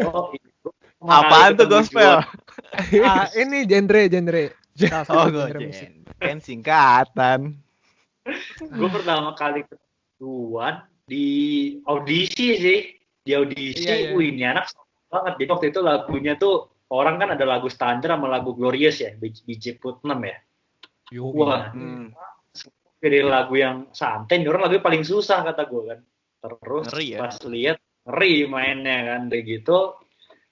Oh, itu. Apaan tuh gospel? Ini genre. Salah satu Oh, genre musik. kan singkatan. Gue pertama kali ketemuan di audisi sih. Di audisi, Iya. wih ini anak banget. Jadi waktu itu lagunya tuh orang kan ada lagu standar sama lagu Glorious ya, BJ Putnam ya. Yoi. Wah, jadi lagu yang santai, orang lagu paling susah kata gue kan. Terus Ngeri ya? pas lihat ngeri mainnya kan, kayak gitu.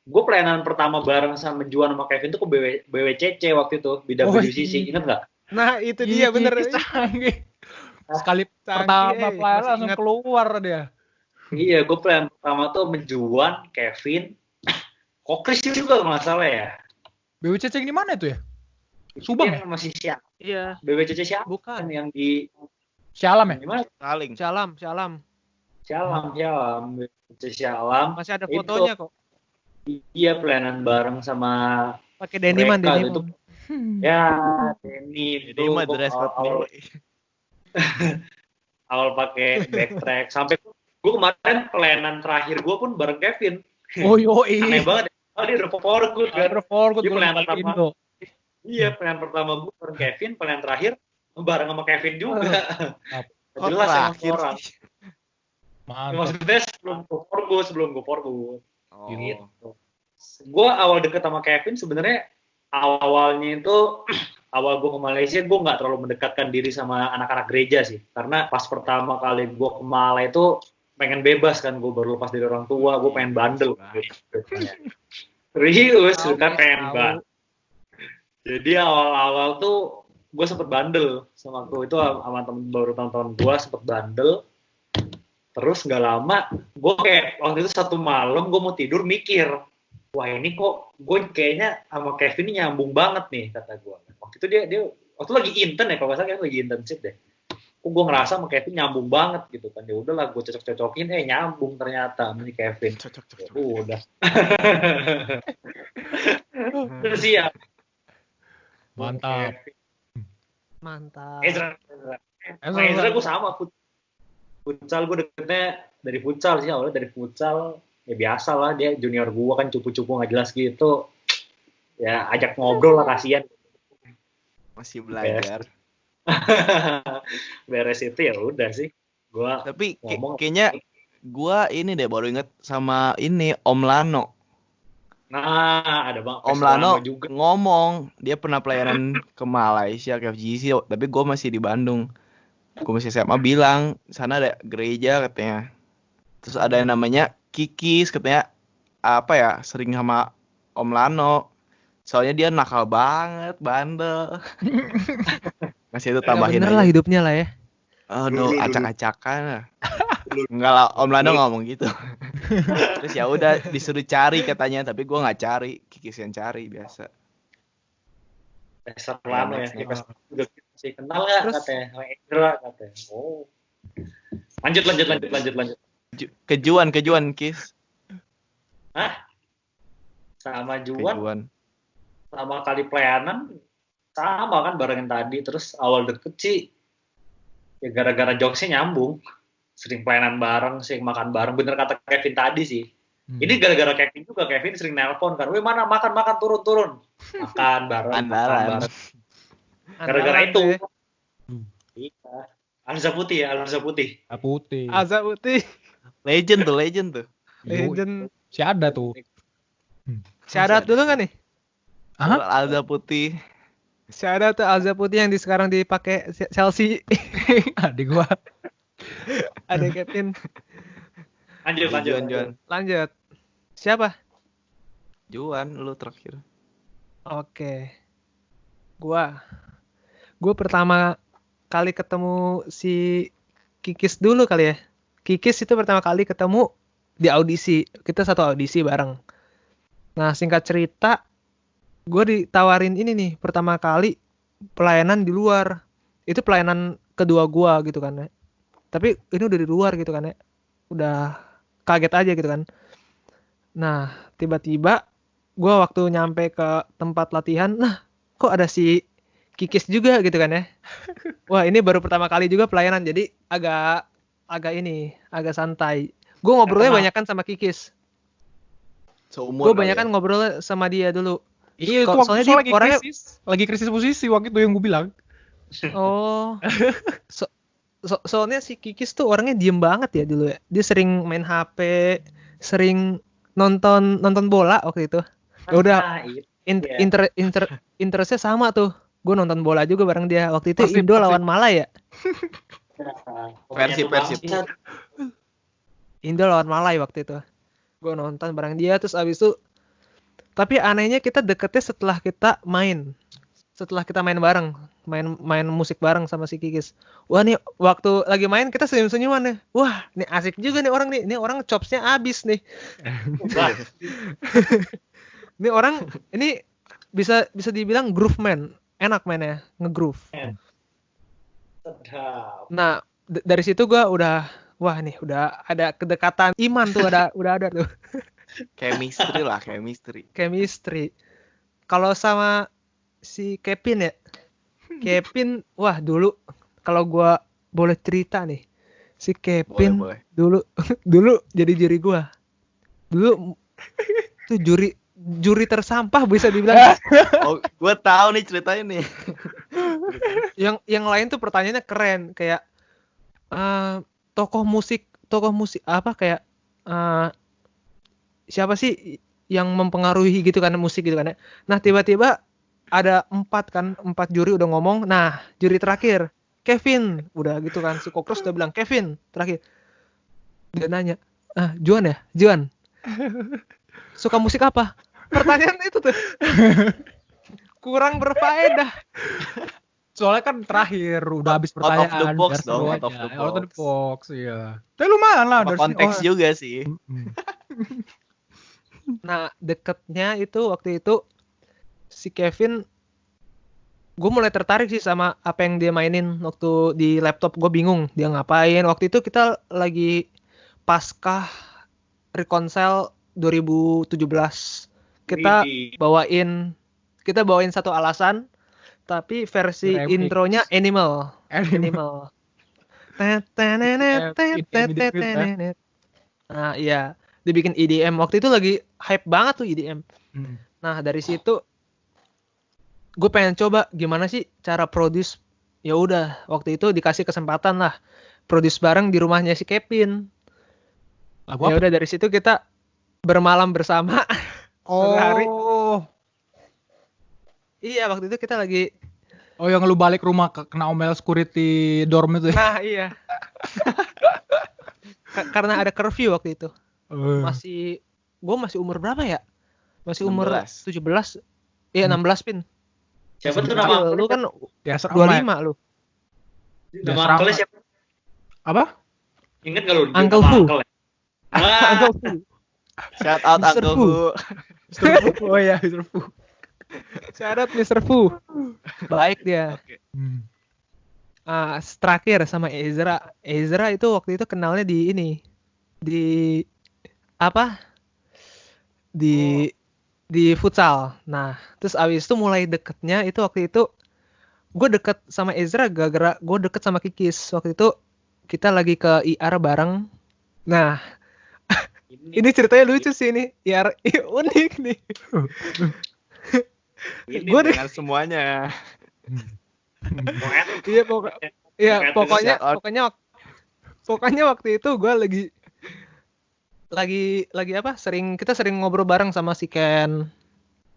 Gue pelayanan pertama bareng sama Juan sama Kevin tuh ke BWCC waktu itu, BWCC, ingat nggak? Nah, itu dia bener. Canggih. Sekali Canggih, pertama masih pelayanan langsung ingat. keluar dia. Iya, gue pelayanan pertama tuh sama Juan, Kevin, Kokris juga nggak salah ya. BWCC di mana itu ya? Subang ya? Yang masih siap. Iya, BWCC siapa? bukan. Yang di Syalam ya? gimana? Saling. Syalam. Syalam. BWCC Syalam. Masih ada Itu. fotonya kok. Iya, pelayanan bareng sama Pakai deniman. mereka gitu. Ya, ini Jadi mah dress code awal pakai backtrack sampai gue kemarin pelayanan terakhir gue pun bareng Kevin. Oh yoi. Aneh banget. Oh, dia udah for good kan. Dia pelayanan pertama. Indo. Iya, pelayanan pertama gue bareng Kevin, pelayanan terakhir bareng sama Kevin juga. Oh, Jelas emang terakhir orang. sih. Mantap. Maksudnya sebelum gue for good. Oh. Gitu. Gue awal deket sama Kevin sebenarnya awalnya itu awal gue ke Malaysia gue nggak terlalu mendekatkan diri sama anak-anak gereja sih, karena pas pertama kali gue ke Malay itu pengen bebas kan, gue baru lepas dari orang tua, gue pengen bandel gitu. Serius, kan pengen bandel. Jadi awal-awal tuh gue sempet bandel sama gue itu sama temen baru tahun-tahun gue sempet bandel. Terus nggak lama, gue kayak waktu itu satu malam gue mau tidur mikir, wah ini kok gue kayaknya sama Kevin ini nyambung banget nih kata gue. Waktu itu dia waktu lagi intern ya, kalau nggak salah lagi internship deh. Kok gue ngerasa sama Kevin nyambung banget gitu kan. Ya udahlah gue cocok-cocokin, nyambung ternyata sama si Kevin. Cocok. Udah. Terus siap. Mantap. Mantap. Ezra gue sama futsal, gue deketnya dari futsal sih, awalnya dari futsal. Ya biasa lah, dia junior gue kan cupu-cupu nggak jelas gitu. Ya ajak ngobrol lah, kasihan. Masih belajar. Beres itu ya udah sih. Gua Tapi ngomong. gua ini deh baru inget sama ini Om Lano. Nah, ada Bang Om Lano juga ngomong dia pernah pelayanan ke Malaysia ke FGC, tapi gua masih di Bandung. Gua masih SMA, bilang sana ada gereja katanya. Terus ada yang namanya Kikis katanya, apa ya, sering sama Om Lano. Soalnya dia nakal banget, bandel. Masih itu tambahin bener aja. lah hidupnya lah ya. Aduh, acak-acakan lah. Enggak lah, Om Lano ngomong gitu. Terus ya udah disuruh cari katanya, tapi gua nggak cari, Kikis yang cari biasa. Dasar lama ya. Next. Udah masih kenal nggak Terus? katanya? Sama Ezra katanya. Oh. Lanjut. Kejuan Kis. Hah? Sama Juan, Kejuan. sama kali pelayanan sama kan barengin tadi. Terus awal deket sih ya gara-gara jokesnya nyambung. Sering pelayanan bareng, sering makan bareng. Bener kata Kevin tadi sih. Ini gara-gara Kevin juga, Kevin sering nelpon kan, weh mana makan turun. Makan bareng, Andalan. Gara-gara Andalan itu. tuh ya. Iya. Alza Putih. Putih. Azab Putih. Legend tuh. Legend. Si ada tuh. Syarat dulu kan nih? Hah? Alza Putih. Syarat tuh Azab Putih yang sekarang dipakai Chelsea. Adik gua. Ada Kevin. Lanjut. Lanjut. Siapa? Juan, lu terakhir. Oke. Gua pertama kali ketemu si Kikis dulu kali ya. Kikis itu pertama kali ketemu di audisi. Kita satu audisi bareng. Nah, singkat cerita, gue ditawarin ini nih pertama kali pelayanan di luar. Itu pelayanan kedua gue gitu kan ya. Tapi ini udah di luar gitu kan ya. Udah kaget aja gitu kan. Nah, tiba-tiba gue waktu nyampe ke tempat latihan, nah kok ada si Kikis juga gitu kan ya. Wah, ini baru pertama kali juga pelayanan, jadi agak santai. Gue ngobrolnya Kenapa? banyakan sama Kikis. Seumur Gue kali banyakan ya. ngobrolnya sama dia dulu. Iya, itu Kok- waktu soalnya itu dia lagi orangnya- krisis. Lagi krisis posisi waktu itu yang gue bilang. Oh. Soalnya si Kikis tuh orangnya diem banget ya dulu ya. Dia sering main HP, sering nonton bola waktu itu. Ya udah, interestnya sama tuh. Gue nonton bola juga bareng dia. Waktu itu Persib, Indo Persib. lawan Malaya. Persib. Indo lawan Malaya waktu itu. Gue nonton bareng dia, terus abis itu. Tapi anehnya kita deketnya setelah kita main. Setelah kita main bareng. Main musik bareng sama si Kikis. Wah nih, waktu lagi main kita senyum-senyuman nih. Wah, nih asik juga nih orang nih. Ini orang chopsnya abis nih. Ini orang, ini bisa dibilang groove man. Enak mainnya, nge-groove. Sedap. Nah, dari situ gue udah, wah nih, udah ada kedekatan iman tuh, udah ada tuh. Chemistry. Kalau sama si Kevin ya, Kevin, wah dulu, kalau gue boleh cerita nih, si Kevin Boleh. dulu jadi juri gue. Dulu tuh juri tersampah bisa dibilang. Oh, gue tahu nih ceritanya nih. Yang lain tuh pertanyaannya keren, kayak tokoh musik apa, kayak siapa sih yang mempengaruhi gitu kan musik gitu kan ya. Nah, tiba-tiba ada 4 juri udah ngomong. Nah, juri terakhir Kevin, udah gitu kan, si Kokros udah bilang Kevin terakhir. Dia nanya, Juan suka musik apa? Pertanyaan itu tuh kurang berfaedah. Soalnya kan terakhir udah habis Out of the pertanyaan. box biar dong, seru out of aja. the Out of the box. box, iya. Tapi lumayan lah Sama dari konteks sini. juga sih. Nah, deketnya itu waktu itu si Kevin, gue mulai tertarik sih sama apa yang dia mainin waktu di laptop. Gue bingung dia ngapain. Waktu itu kita lagi pasca Reconcile 2017. Kita bawain satu alasan, tapi versi Remix. intronya Animal. Nah, iya, dibikin EDM. Waktu itu lagi hype banget tuh EDM. Nah, dari situ gue pengen coba gimana sih cara produce. Ya udah, waktu itu dikasih kesempatan lah produce bareng di rumahnya si Kevin. Ya udah, dari situ kita bermalam bersama. Sehari. Oh. Iya, waktu itu kita lagi. Oh, yang lu balik rumah kena omel security dorm itu ya? Nah, iya. Karena ada curfew waktu itu. Gue masih umur berapa ya? Masih umur 17. Iya, 16 pin. Siapa tuh Kecil. nama? Lu kan Ya, serama. 25 lu. Nama uncle siapa? Apa? Ingat gak lu? Uncle nama Fu. uncle ya? Ah, Uncle Fu. Shout out Mr. Uncle Fu. Fu. Oh ya, Mr. Fu. Shout out Mr. Fu. Baik dia. Oke. Terakhir sama Ezra. Ezra itu waktu itu kenalnya di ini. Di apa? Di futsal. Nah, terus abis itu mulai deketnya itu waktu itu gue deket sama Ezra gara-gara gue deket sama Kikis. Waktu itu kita lagi ke IR bareng. Nah, ini ceritanya lucu sih ini. IR unik nih. ini Gue Dengan semuanya. Iya, pokoknya waktu itu gue lagi apa? Kita sering ngobrol bareng sama si Ken,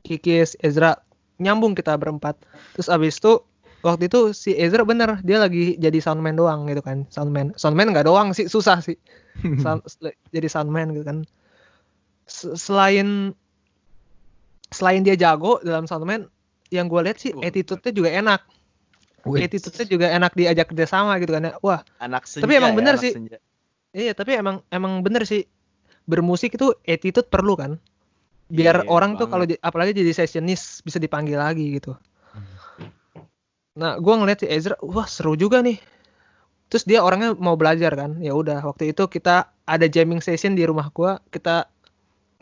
Kikis, Ezra, nyambung kita berempat. Terus abis itu waktu itu si Ezra bener dia lagi jadi soundman doang gitu kan. Soundman nggak doang sih, susah sih. Jadi soundman gitu kan. Selain dia jago dalam soundman, yang gue lihat sih attitude-nya juga enak. Attitude-nya juga enak diajak kerjasama gitu kan ya. Wah, Anak senja. tapi emang bener anak sih. senja. Iya, tapi emang bener sih. Bermusik itu attitude perlu kan. Biar Iya, orang tuh kalau banget. apalagi jadi sessionist bisa dipanggil lagi gitu. Nah, gue ngeliat si Ezra, wah seru juga nih. Terus dia orangnya mau belajar kan. Ya udah, waktu itu kita ada jamming session di rumah gue. Kita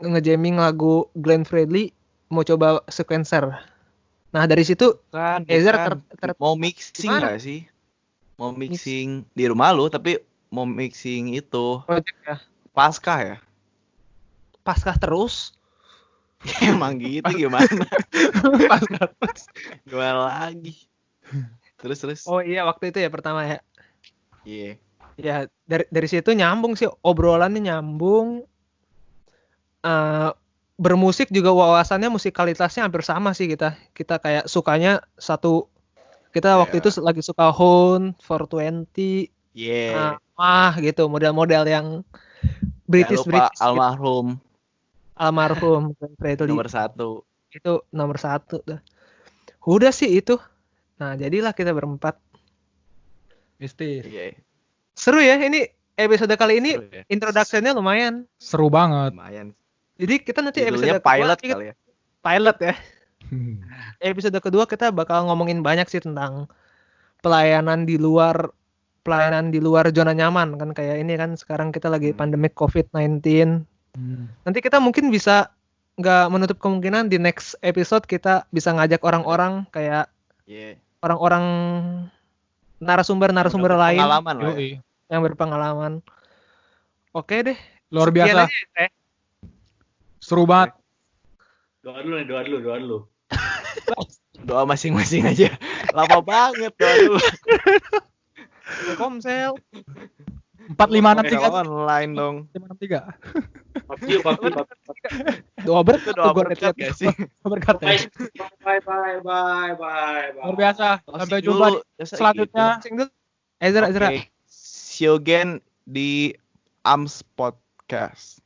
ngejamming lagu Glenn Fredly, mau coba sequencer. Nah, dari situ Bukan. Ezra Mau mixing Gimana? nggak sih? Mau mixing di rumah lu, tapi mau mixing itu project ya. Pasca ya? Pascah terus. Emang gitu gimana? Pasca. Gimana lagi? Terus. Oh iya, waktu itu ya pertama ya. Iya. Ya, dari situ nyambung sih, obrolannya nyambung. Bermusik juga wawasannya musikalitasnya hampir sama sih kita. Kita kayak sukanya satu. Kita waktu itu lagi suka Hone, 420, Iya. gitu, model-model yang British Jangan lupa gitu. Almarhum Fredly. Nomor 1. Itu nomor 1 dah. Udah sih itu. Nah, jadilah kita berempat. Mistis. Iya. Seru ya ini episode kali ini. Seru ya. Introduction-nya lumayan. Seru banget. Lumayan. Jadi kita nanti Judulnya episode kedua pilot kali ya. Pilot ya. Episode kedua kita bakal ngomongin banyak sih tentang pelayanan di luar zona nyaman kan, kayak ini kan sekarang kita lagi pandemik COVID-19. Nanti kita mungkin bisa nggak menutup kemungkinan di next episode kita bisa ngajak orang-orang kayak orang-orang narasumber lain Pengalaman lah. Yoi. yang berpengalaman. Oke deh. Luar Sekian biasa. aja ya. Seru banget. Doa dulu. Doa masing-masing aja. Lama banget doa dulu. Komsel. 4563 online dong. 563. Pasti. Doa berkat Itu doa tuh, berkat gak sih? Berkat ya. Bye. Luar biasa. Sampai Closing jumpa dulu. di Biasa selanjutnya. Ezra. Oke. See you again di AMS Podcast.